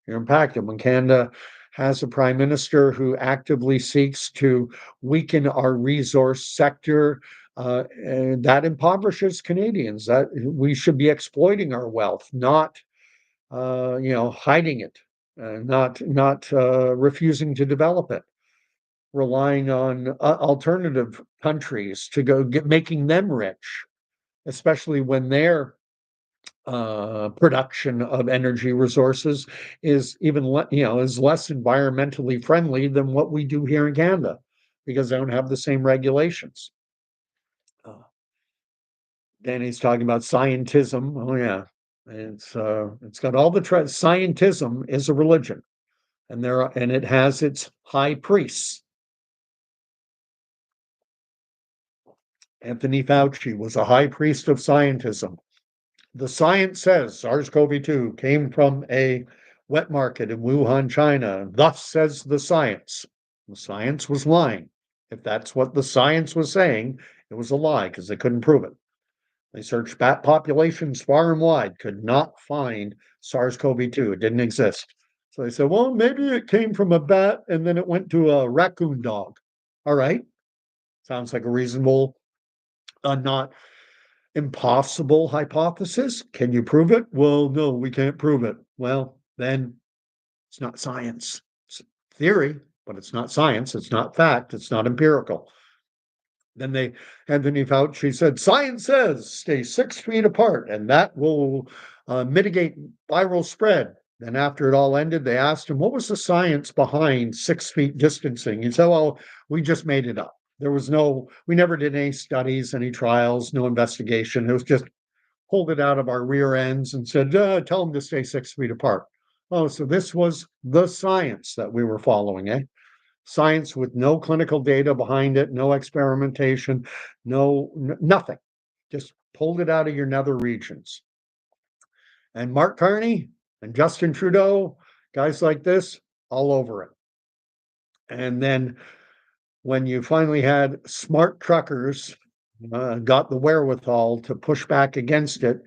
You're impacted when Canada has a prime minister who actively seeks to weaken our resource sector. And that impoverishes Canadians. That we should be exploiting our wealth, not hiding it, not refusing to develop it, relying on alternative countries to go making them rich, especially when their production of energy resources is is less environmentally friendly than what we do here in Canada because they don't have the same regulations. Uh, Danny's talking about scientism. Oh yeah, it's got all the scientism is a religion, and it has its high priests. Anthony Fauci was a high priest of scientism. The science says SARS-CoV-2 came from a wet market in Wuhan, China. Thus says the science. The science was lying. If that's what the science was saying, it was a lie because they couldn't prove it. They searched bat populations far and wide, could not find SARS-CoV-2. It didn't exist. So they said, well, maybe it came from a bat and then it went to a raccoon dog. All right. Sounds like a reasonable, not impossible hypothesis. Can you prove it? Well, no, we can't prove it. Well, then it's not science. It's theory, but it's not science. It's not fact. It's not empirical. Then Anthony Fauci said, science says stay 6 feet apart, and that will mitigate viral spread. And after it all ended, they asked him, what was the science behind 6 feet distancing? He said, well, we just made it up. We never did any studies, any trials, no investigation. It was just pulled it out of our rear ends and said, tell them to stay 6 feet apart. Oh, so this was the science that we were following, eh? Science with no clinical data behind it, no experimentation, nothing. Just pulled it out of your nether regions. And Mark Carney and Justin Trudeau, guys like this, all over it. And then when you finally had smart truckers got the wherewithal to push back against it,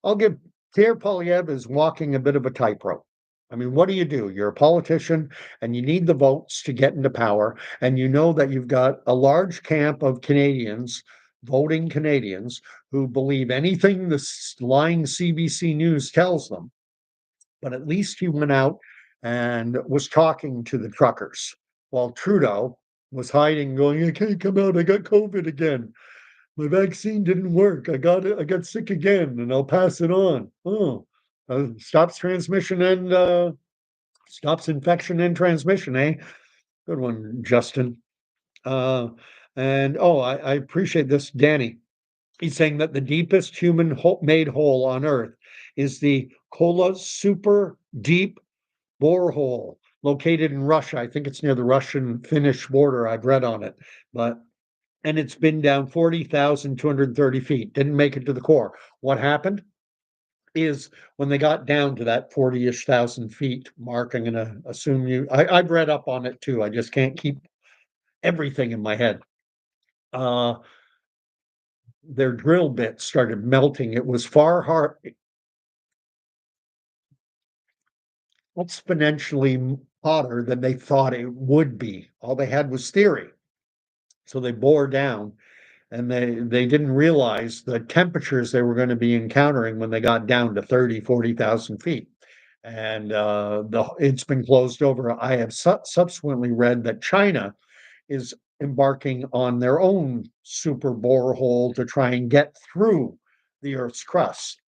I'll give Pierre Poilievre is walking a bit of a tightrope. I mean, what do? You're a politician and you need the votes to get into power. And you know that you've got a large camp of Canadians, voting Canadians, who believe anything the lying CBC News tells them. But at least he went out and was talking to the truckers while Trudeau was hiding, going, I can't come out. I got COVID again. My vaccine didn't work. I got sick again, and I'll pass it on. Oh, stops transmission and stops infection and transmission, eh? Good one, Justin. I appreciate this, Danny. He's saying that the deepest human made hole on Earth is the Kola super deep borehole located in Russia. I think it's near the Russian-Finnish border. I've read on it, and it's been down 40,230 feet. Didn't make it to the core. What happened is when they got down to that 40-ish thousand feet mark, I'm going to assume I've read up on it too. I just can't keep everything in my head. Their drill bits started melting. It was far hard, exponentially hotter than they thought it would be. All they had was theory. So they bore down and they didn't realize the temperatures they were going to be encountering when they got down to 30, 40,000 feet. And it's been closed over. I have subsequently read that China is embarking on their own super borehole to try and get through the Earth's crust.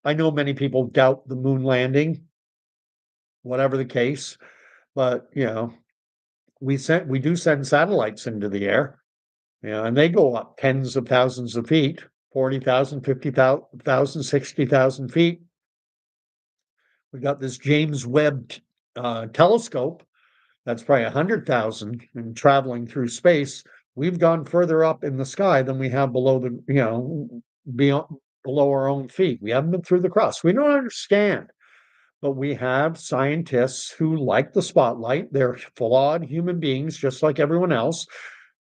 I know many people doubt the moon landing, whatever the case, but we do send satellites into the air, and they go up tens of thousands of feet, 40,000, 50,000, 60,000 feet. We got this James Webb telescope That's probably 100,000 and traveling through space. We've gone further up in the sky than we have below the, beyond below our own feet. We haven't been through the crust. We don't understand, but we have scientists who like the spotlight. They're flawed human beings, just like everyone else.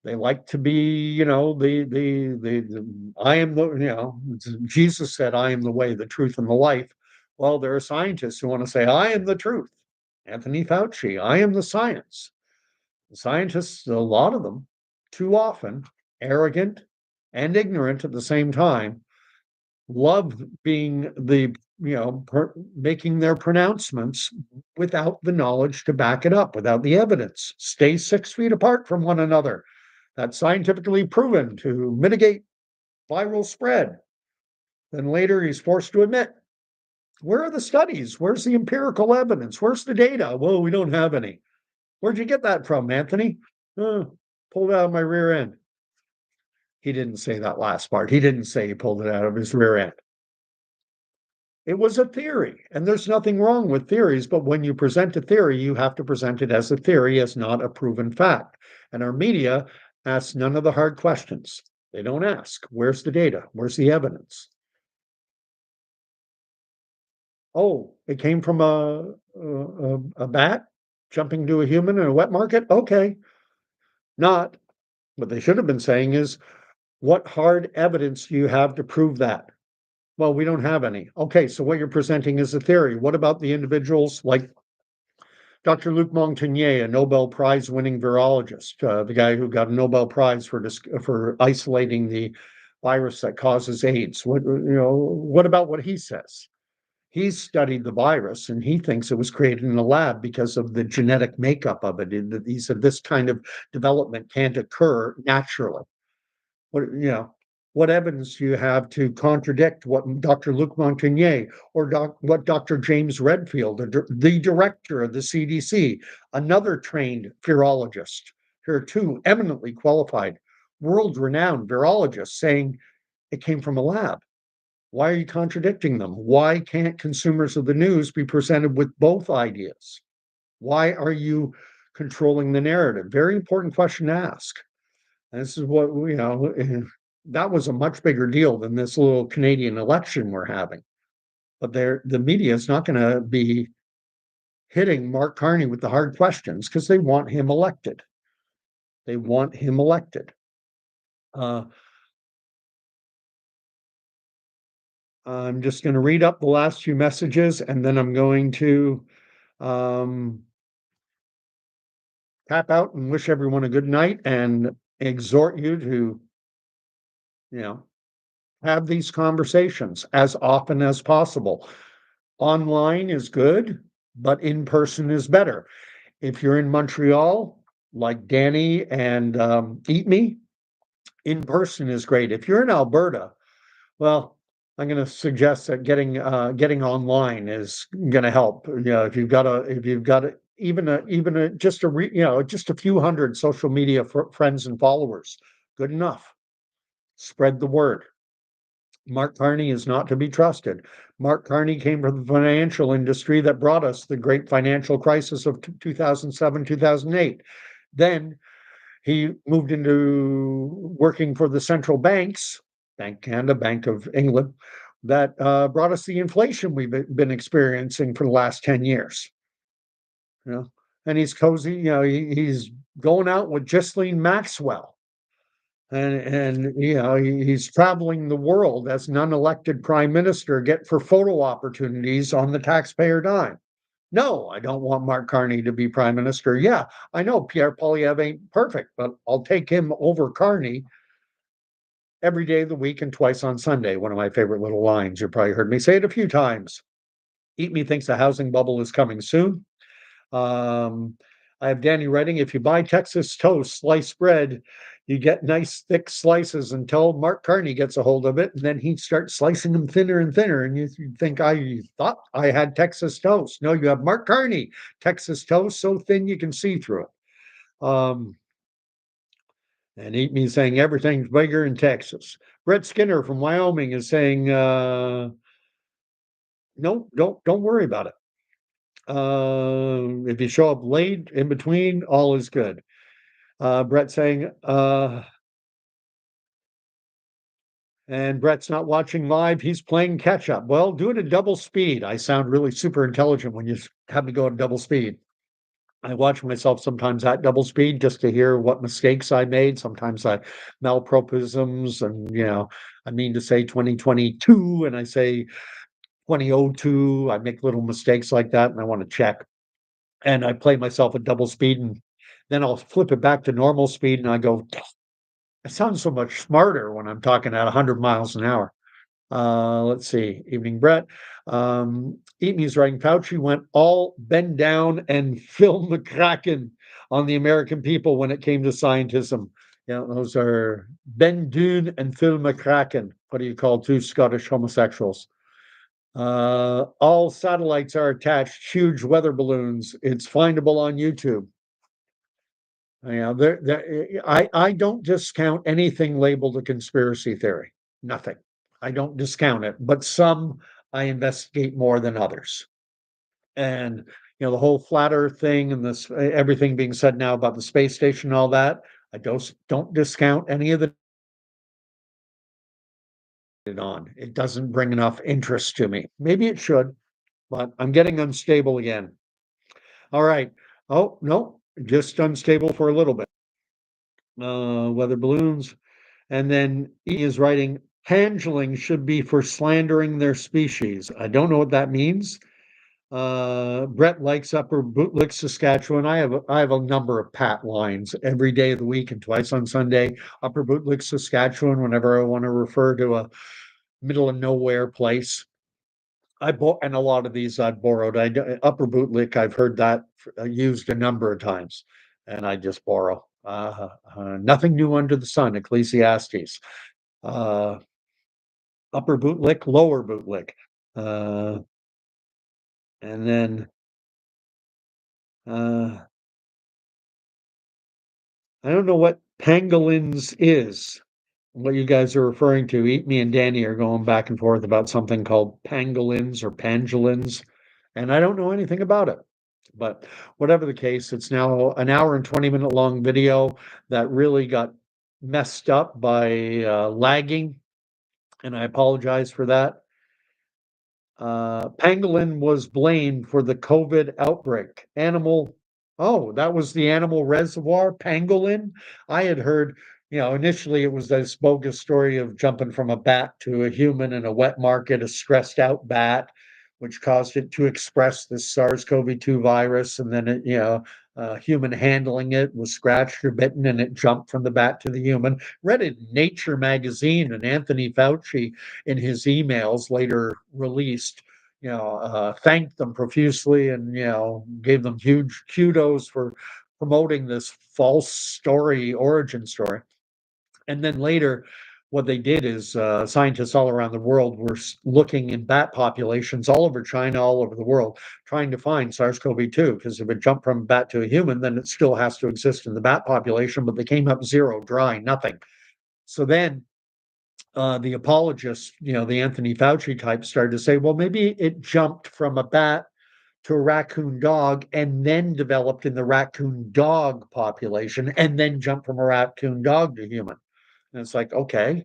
They like to be, the I am the, Jesus said, I am the way, the truth, and the life. Well, there are scientists who want to say, I am the truth. Anthony Fauci, I am the science. The scientists, a lot of them, too often, arrogant and ignorant at the same time, love being making their pronouncements without the knowledge to back it up, without the evidence. Stay 6 feet apart from one another. That's scientifically proven to mitigate viral spread. Then later he's forced to admit, where are the studies? Where's the empirical evidence? Where's the data? Well, we don't have any. Where'd you get that from, Anthony? Pulled out of my rear end. He didn't say that last part. He didn't say he pulled it out of his rear end. It was a theory, and there's nothing wrong with theories, but when you present a theory, you have to present it as a theory, as not a proven fact. And our media asks none of the hard questions. They don't ask, where's the data? Where's the evidence? Oh, it came from a bat jumping to a human in a wet market? Okay. Not. What they should have been saying is, what hard evidence do you have to prove that? Well, we don't have any. Okay, so what you're presenting is a theory. What about the individuals like Dr. Luc Montagnier, a Nobel Prize winning virologist, the guy who got a Nobel Prize for isolating the virus that causes AIDS? What about what he says? He's studied the virus and he thinks it was created in a lab because of the genetic makeup of it. He said this kind of development can't occur naturally. What evidence do you have to contradict what Dr. Luc Montagnier or what Dr. James Redfield, the director of the CDC, another trained virologist, here are two eminently qualified, world-renowned virologists saying it came from a lab? Why are you contradicting them? Why can't consumers of the news be presented with both ideas? Why are you controlling the narrative? Very important question to ask. And this is what, that was a much bigger deal than this little Canadian election we're having. But the media is not going to be hitting Mark Carney with the hard questions because they want him elected. They want him elected. I'm just going to read up the last few messages and then I'm going to tap out and wish everyone a good night and exhort you to, have these conversations as often as possible. Online is good, but in person is better. If you're in Montreal, like Danny and Eat Me, in person is great. If you're in Alberta, well, I'm going to suggest that getting online is going to help. If you've got just a few hundred social media friends and followers, good enough. Spread the word. Mark Carney is not to be trusted. Mark Carney came from the financial industry that brought us the great financial crisis of 2007, 2008. Then he moved into working for the central banks, Bank Canada, Bank of England, that brought us the inflation we've been experiencing for the last 10 years. And he's cozy, he's going out with Ghislaine Maxwell. And he's traveling the world as an unelected prime minister for photo opportunities on the taxpayer dime. No, I don't want Mark Carney to be prime minister. Yeah, I know Pierre Poilievre ain't perfect, but I'll take him over Carney every day of the week and twice on Sunday. One of my favorite little lines. You probably heard me say it a few times. Eat Me thinks the housing bubble is coming soon. I have Danny writing, if you buy Texas toast, sliced bread, you get nice thick slices until Mark Carney gets a hold of it, and then he starts slicing them thinner and thinner. And you think, I thought I had Texas toast. No, you have Mark Carney Texas toast so thin you can see through it. And Eat Me saying everything's bigger in Texas. Brett Skinner from Wyoming is saying, no, don't worry about it. If you show up late in between, all is good. Brett saying, and Brett's not watching live. He's playing catch up. Well, do it at double speed. I sound really super intelligent when you have me go at double speed. I watch myself sometimes at double speed just to hear what mistakes I made. Sometimes I malapropisms and, I mean to say 2022 and I say 2002. I make little mistakes like that and I want to check. And I play myself at double speed and then I'll flip it back to normal speed and I go, it sounds so much smarter when I'm talking at 100 miles an hour. Let's see. Evening, Brett. Eat Me's writing Fauci went all bend down and film the Kraken on the American people when it came to scientism. Yeah, those are Ben Dune and Phil McCracken. What do you call two Scottish homosexuals? All satellites are attached, huge weather balloons. It's findable on YouTube. I don't discount anything labeled a conspiracy theory. Nothing. I don't discount it, but some I investigate more than others. And the whole flat Earth thing and this everything being said now about the space station and all that, I don't discount any of it on. It doesn't bring enough interest to me. Maybe it should, but I'm getting unstable again. All right. Oh no, just unstable for a little bit. Weather balloons. And then he is writing, handling should be for slandering their species. I don't know what that means. Brett likes Upper Bootlick, Saskatchewan. I have a number of pat lines every day of the week and twice on Sunday. Upper Bootlick, Saskatchewan, whenever I want to refer to a middle of nowhere place. And a lot of these I've borrowed. Upper Bootlick, I've heard that used a number of times, and I just borrow. Nothing new under the sun, Ecclesiastes. Upper Bootlick, Lower Bootlick. And then I don't know what pangolins is, what you guys are referring to. Eat Me and Danny are going back and forth about something called pangolins or pangolins, and I don't know anything about it. But whatever the case, it's now an hour and 20-minute long video that really got messed up by lagging, and I apologize for that. Pangolin was blamed for the COVID outbreak. That was the animal reservoir, pangolin. I had heard, initially it was this bogus story of jumping from a bat to a human in a wet market, a stressed out bat, which caused it to express this SARS-CoV-2 virus. And then human handling it was scratched or bitten and it jumped from the bat to the human. Read it in Nature magazine, and Anthony Fauci in his emails later released, thanked them profusely and, gave them huge kudos for promoting this false origin story. And then later, what they did is scientists all around the world were looking in bat populations all over China, all over the world, trying to find SARS-CoV-2, because if it jumped from a bat to a human, then it still has to exist in the bat population, but they came up zero, dry, nothing. So then the apologists, the Anthony Fauci type, started to say, well, maybe it jumped from a bat to a raccoon dog and then developed in the raccoon dog population and then jumped from a raccoon dog to human. And it's like, okay.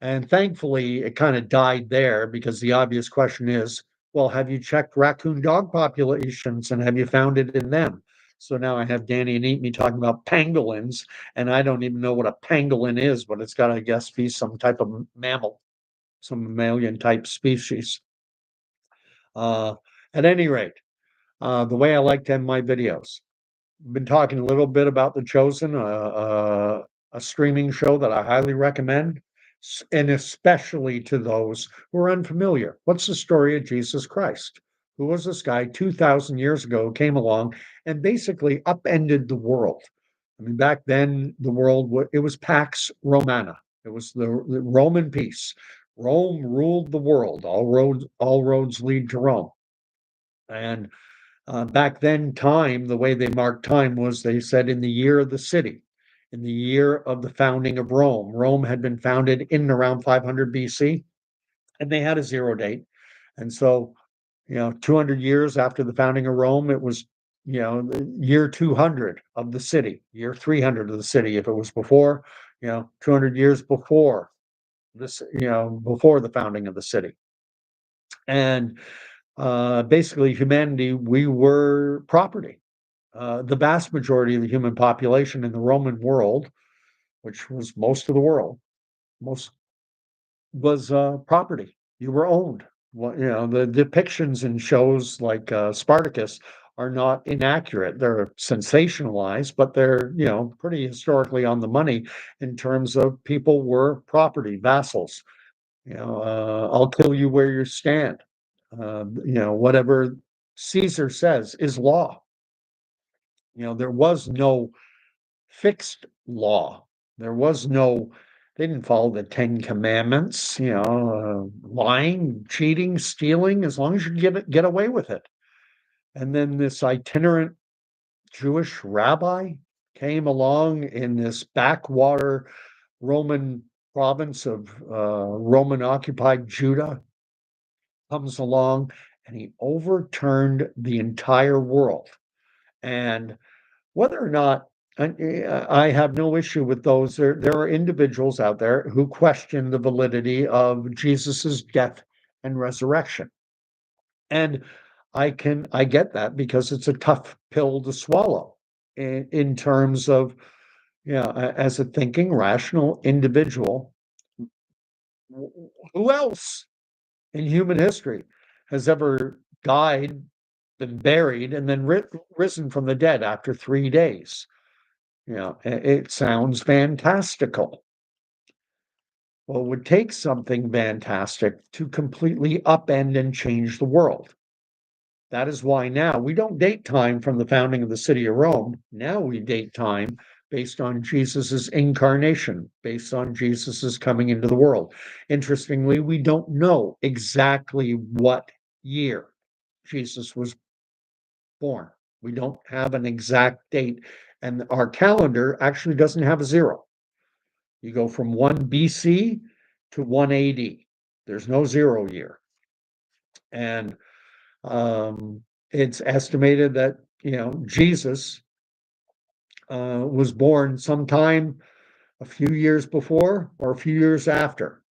And thankfully, it kind of died there because the obvious question is, well, have you checked raccoon dog populations and have you found it in them? So now I have Danny and Eat Me talking about pangolins, and I don't even know what a pangolin is, but it's got to, I guess, be some type of mammal, some mammalian type species. Uh, at any rate, the way I like to end my videos, I've been talking a little bit about The Chosen, a streaming show that I highly recommend, and especially to those who are unfamiliar. What's the story of Jesus Christ? Who was this guy 2,000 years ago who came along and basically upended the world? I mean, back then, the world, it was Pax Romana. It was the Roman peace. Rome ruled the world. All roads lead to Rome. And back then, the way they marked time was they said in the year of the city, in the year of the founding of Rome. Rome had been founded in and around 500 BC, and they had a zero date. And so, 200 years after the founding of Rome, it was, the year 200 of the city, year 300 of the city. If it was before, 200 years before this, before the founding of the city. And basically, humanity, we were property. The vast majority of the human population in the Roman world, which was most of the world, most was property. You were owned. Well, the depictions in shows like Spartacus are not inaccurate. They're sensationalized, but they're, pretty historically on the money in terms of people were property, vassals. I'll kill you where you stand. Whatever Caesar says is law. There was no fixed law. There was no, they didn't follow the 10 Commandments, lying, cheating, stealing, as long as you get away with it. And then this itinerant Jewish rabbi came along in this backwater Roman province of Roman occupied Judah, comes along and he overturned the entire world. And whether or not I have no issue with those, there are individuals out there who question the validity of Jesus's death and resurrection. And I get that because it's a tough pill to swallow in terms of, as a thinking, rational individual, who else in human history has ever died, been buried, and then risen from the dead after 3 days? It sounds fantastical. Well, it would take something fantastic to completely upend and change the world. That is why now we don't date time from the founding of the city of Rome. Now we date time based on Jesus's incarnation, based on Jesus's coming into the world. Interestingly, we don't know exactly what year Jesus was born. We don't have an exact date, and our calendar actually doesn't have a zero. You go from 1 BC to 1 AD. There's no 0 year. And it's estimated that, Jesus was born sometime a few years before or a few years after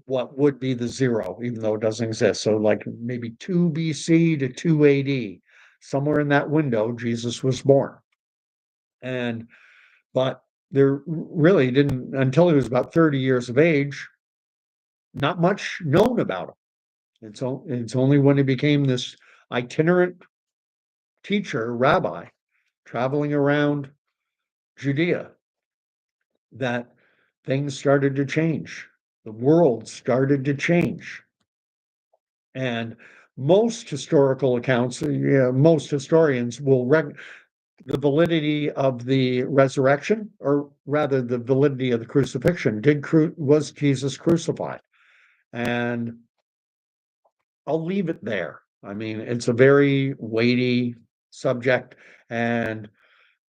what would be the 0, even though it doesn't exist. So like maybe 2 BC to 2 AD, somewhere in that window, Jesus was born. But there really didn't, until he was about 30 years of age, not much known about him. It's only when he became this itinerant teacher, rabbi, traveling around Judea, that things started to change. The world started to change. And most historical accounts, most historians will the validity of the resurrection, or rather the validity of the crucifixion. Was Jesus crucified? And I'll leave it there. I mean, it's a very weighty subject, and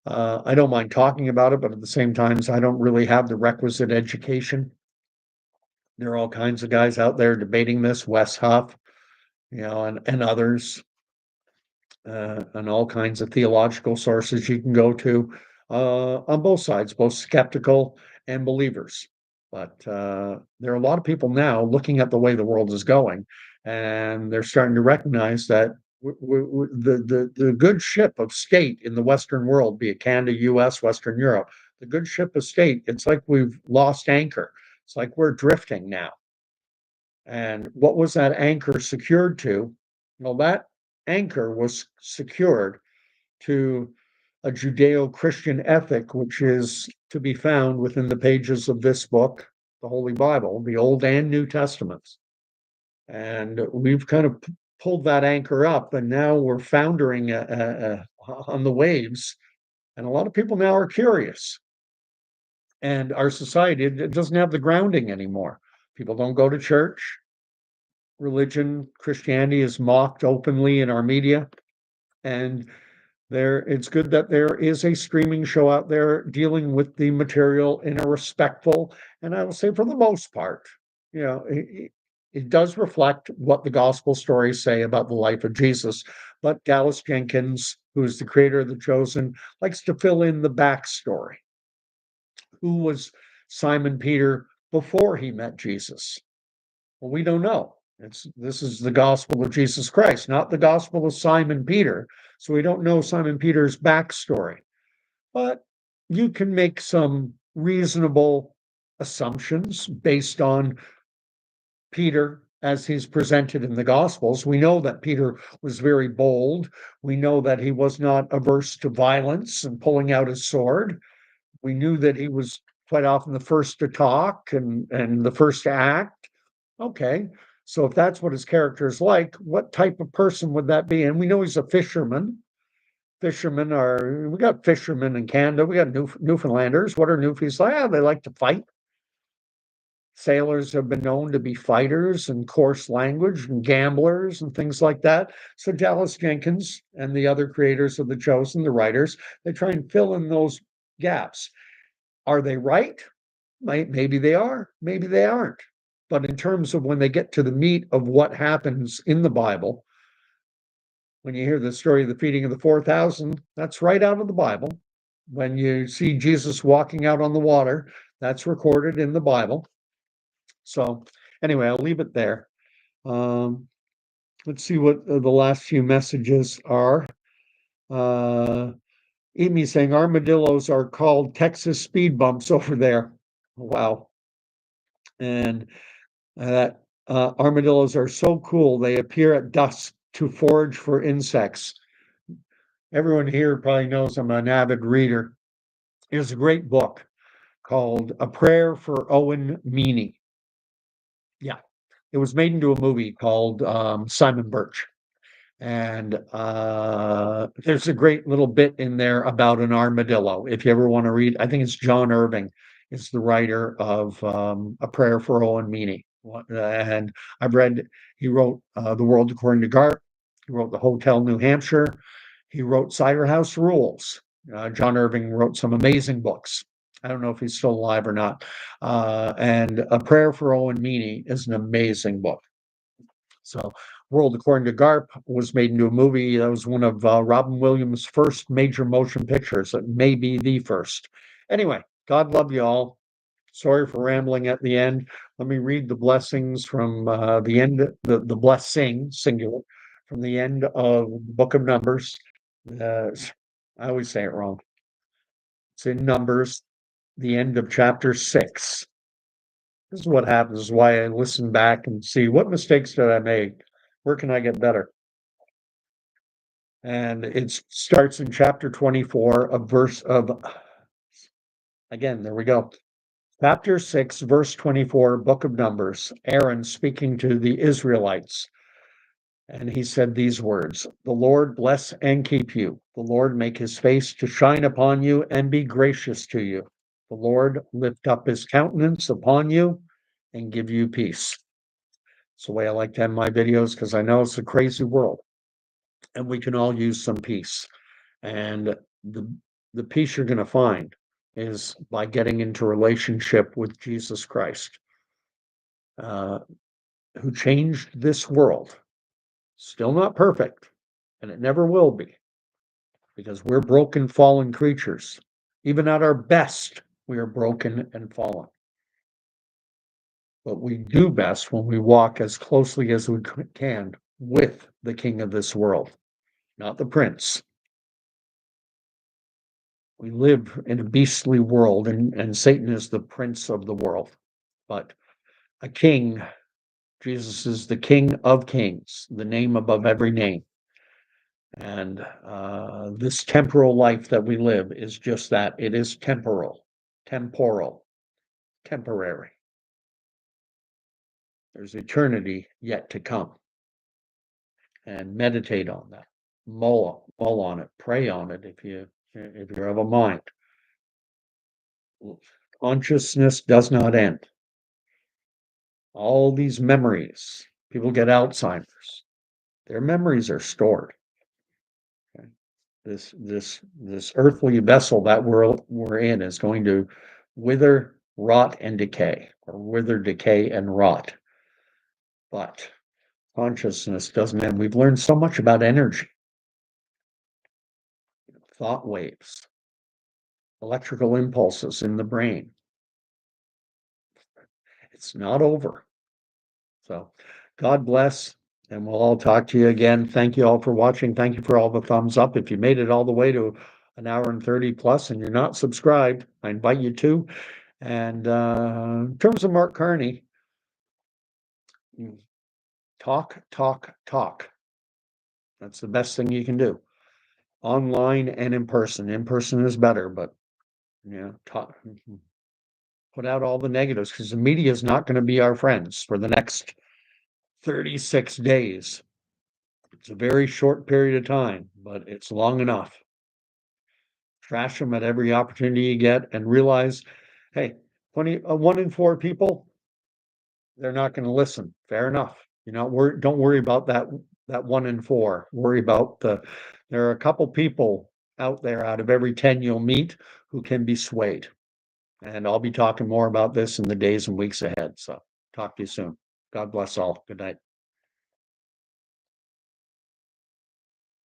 I don't mind talking about it, but at the same time, I don't really have the requisite education. There are all kinds of guys out there debating this, Wes Huff, and others, and all kinds of theological sources you can go to on both sides, both skeptical and believers. But there are a lot of people now looking at the way the world is going, and they're starting to recognize that the good ship of state in the Western world, be it Canada, US, Western Europe, the good ship of state, it's like we've lost anchor. It's like we're drifting now. And what was that anchor secured to? Well, that anchor was secured to a Judeo-Christian ethic, which is to be found within the pages of this book, the Holy Bible, the Old and New Testaments. And we've kind of pulled that anchor up, and now we're foundering on the waves. And a lot of people now are curious. And our society, it doesn't have the grounding anymore. People don't go to church. Religion, Christianity is mocked openly in our media. And it's good that there is a streaming show out there dealing with the material in a respectful, and I will say for the most part, it does reflect what the gospel stories say about the life of Jesus. But Dallas Jenkins, who's the creator of The Chosen, likes to fill in the backstory. Who was Simon Peter before he met Jesus? Well, we don't know. This is the gospel of Jesus Christ, not the gospel of Simon Peter. So we don't know Simon Peter's backstory. But you can make some reasonable assumptions based on Peter as he's presented in the Gospels. We know that Peter was very bold. We know that he was not averse to violence and pulling out his sword. We knew that he was quite often the first to talk and the first to act. Okay, so if that's what his character is like, what type of person would that be? And we know he's a fisherman. We got fishermen in Canada. We got Newfoundlanders. What are Newfies like? They like to fight. Sailors have been known to be fighters and coarse language and gamblers and things like that. So Dallas Jenkins and the other creators of The Chosen, the writers, they try and fill in those gaps. Are they right? Maybe they are, maybe they aren't. But in terms of when they get to the meat of what happens in the Bible, when you hear the story of the feeding of the 4,000, that's right out of the Bible. When you see Jesus walking out on the water, that's recorded in the Bible. So anyway, I'll leave it there. Let's see what the last few messages are. Amy saying armadillos are called Texas speed bumps over there. Wow. And that armadillos are so cool. They appear at dusk to forage for insects. Everyone here probably knows I'm an avid reader. There's a great book called A Prayer for Owen Meany. Yeah, it was made into a movie called Simon Birch. And there's a great little bit in there about an armadillo. If you ever want to read, I think it's John Irving is the writer of A Prayer for Owen Meany. And I've read, he wrote The World According to Garp. He wrote The Hotel New Hampshire. He wrote Cider House Rules. John Irving wrote some amazing books. I don't know if he's still alive or not. And A Prayer for Owen Meany is an amazing book. So World According to Garp was made into a movie. That was one of Robin Williams' first major motion pictures. It may be the first. Anyway, God love you all. Sorry for rambling at the end. Let me read the blessings from the end, the blessing, singular, from the end of the Book of Numbers. I always say it wrong. It's in Numbers, the end of chapter 6. This is what happens, this is why I listen back and see what mistakes did I make? Where can I get better? And it starts in chapter 24, again, there we go. Chapter 6, verse 24, Book of Numbers, Aaron speaking to the Israelites. And he said these words, the Lord bless and keep you. The Lord make his face to shine upon you and be gracious to you. The Lord lift up his countenance upon you and give you peace. It's the way I like to end my videos because I know it's a crazy world and we can all use some peace. And the peace you're going to find is by getting into relationship with Jesus Christ, who changed this world. Still not perfect, and it never will be, because we're broken, fallen creatures. Even at our best, we are broken and fallen. But we do best when we walk as closely as we can with the king of this world, not the prince. We live in a beastly world, and Satan is the prince of the world. But a king, Jesus is the King of Kings, the name above every name. And this temporal life that we live is just that. It is temporal, temporary. There's eternity yet to come. And meditate on that. Mull on it. Pray on it if you have a mind. Consciousness does not end. All these memories, people get Alzheimer's. Their memories are stored. Okay. This earthly vessel that we're in is going to wither, rot, and decay, or wither, decay, and rot. But consciousness doesn't end. We've learned so much about energy, thought waves, electrical impulses in the brain. It's not over. So God bless, and we'll all talk to you again. Thank you all for watching. Thank you for all the thumbs up. If you made it all the way to an hour and 30 plus and you're not subscribed, I invite you to. And in terms of Mark Carney, talk, talk, talk. That's the best thing you can do. Online and in person. In person is better, but talk. Put out all the negatives, because the media is not going to be our friends for the next 36 days. It's a very short period of time, but it's long enough. Trash them at every opportunity you get and realize, hey, 1 in 4 people, they're not going to listen. Fair enough. Don't worry about that 1 in 4. Worry about there are a couple people out there out of every 10 you'll meet who can be swayed. And I'll be talking more about this in the days and weeks ahead. So talk to you soon. God bless all. Good night.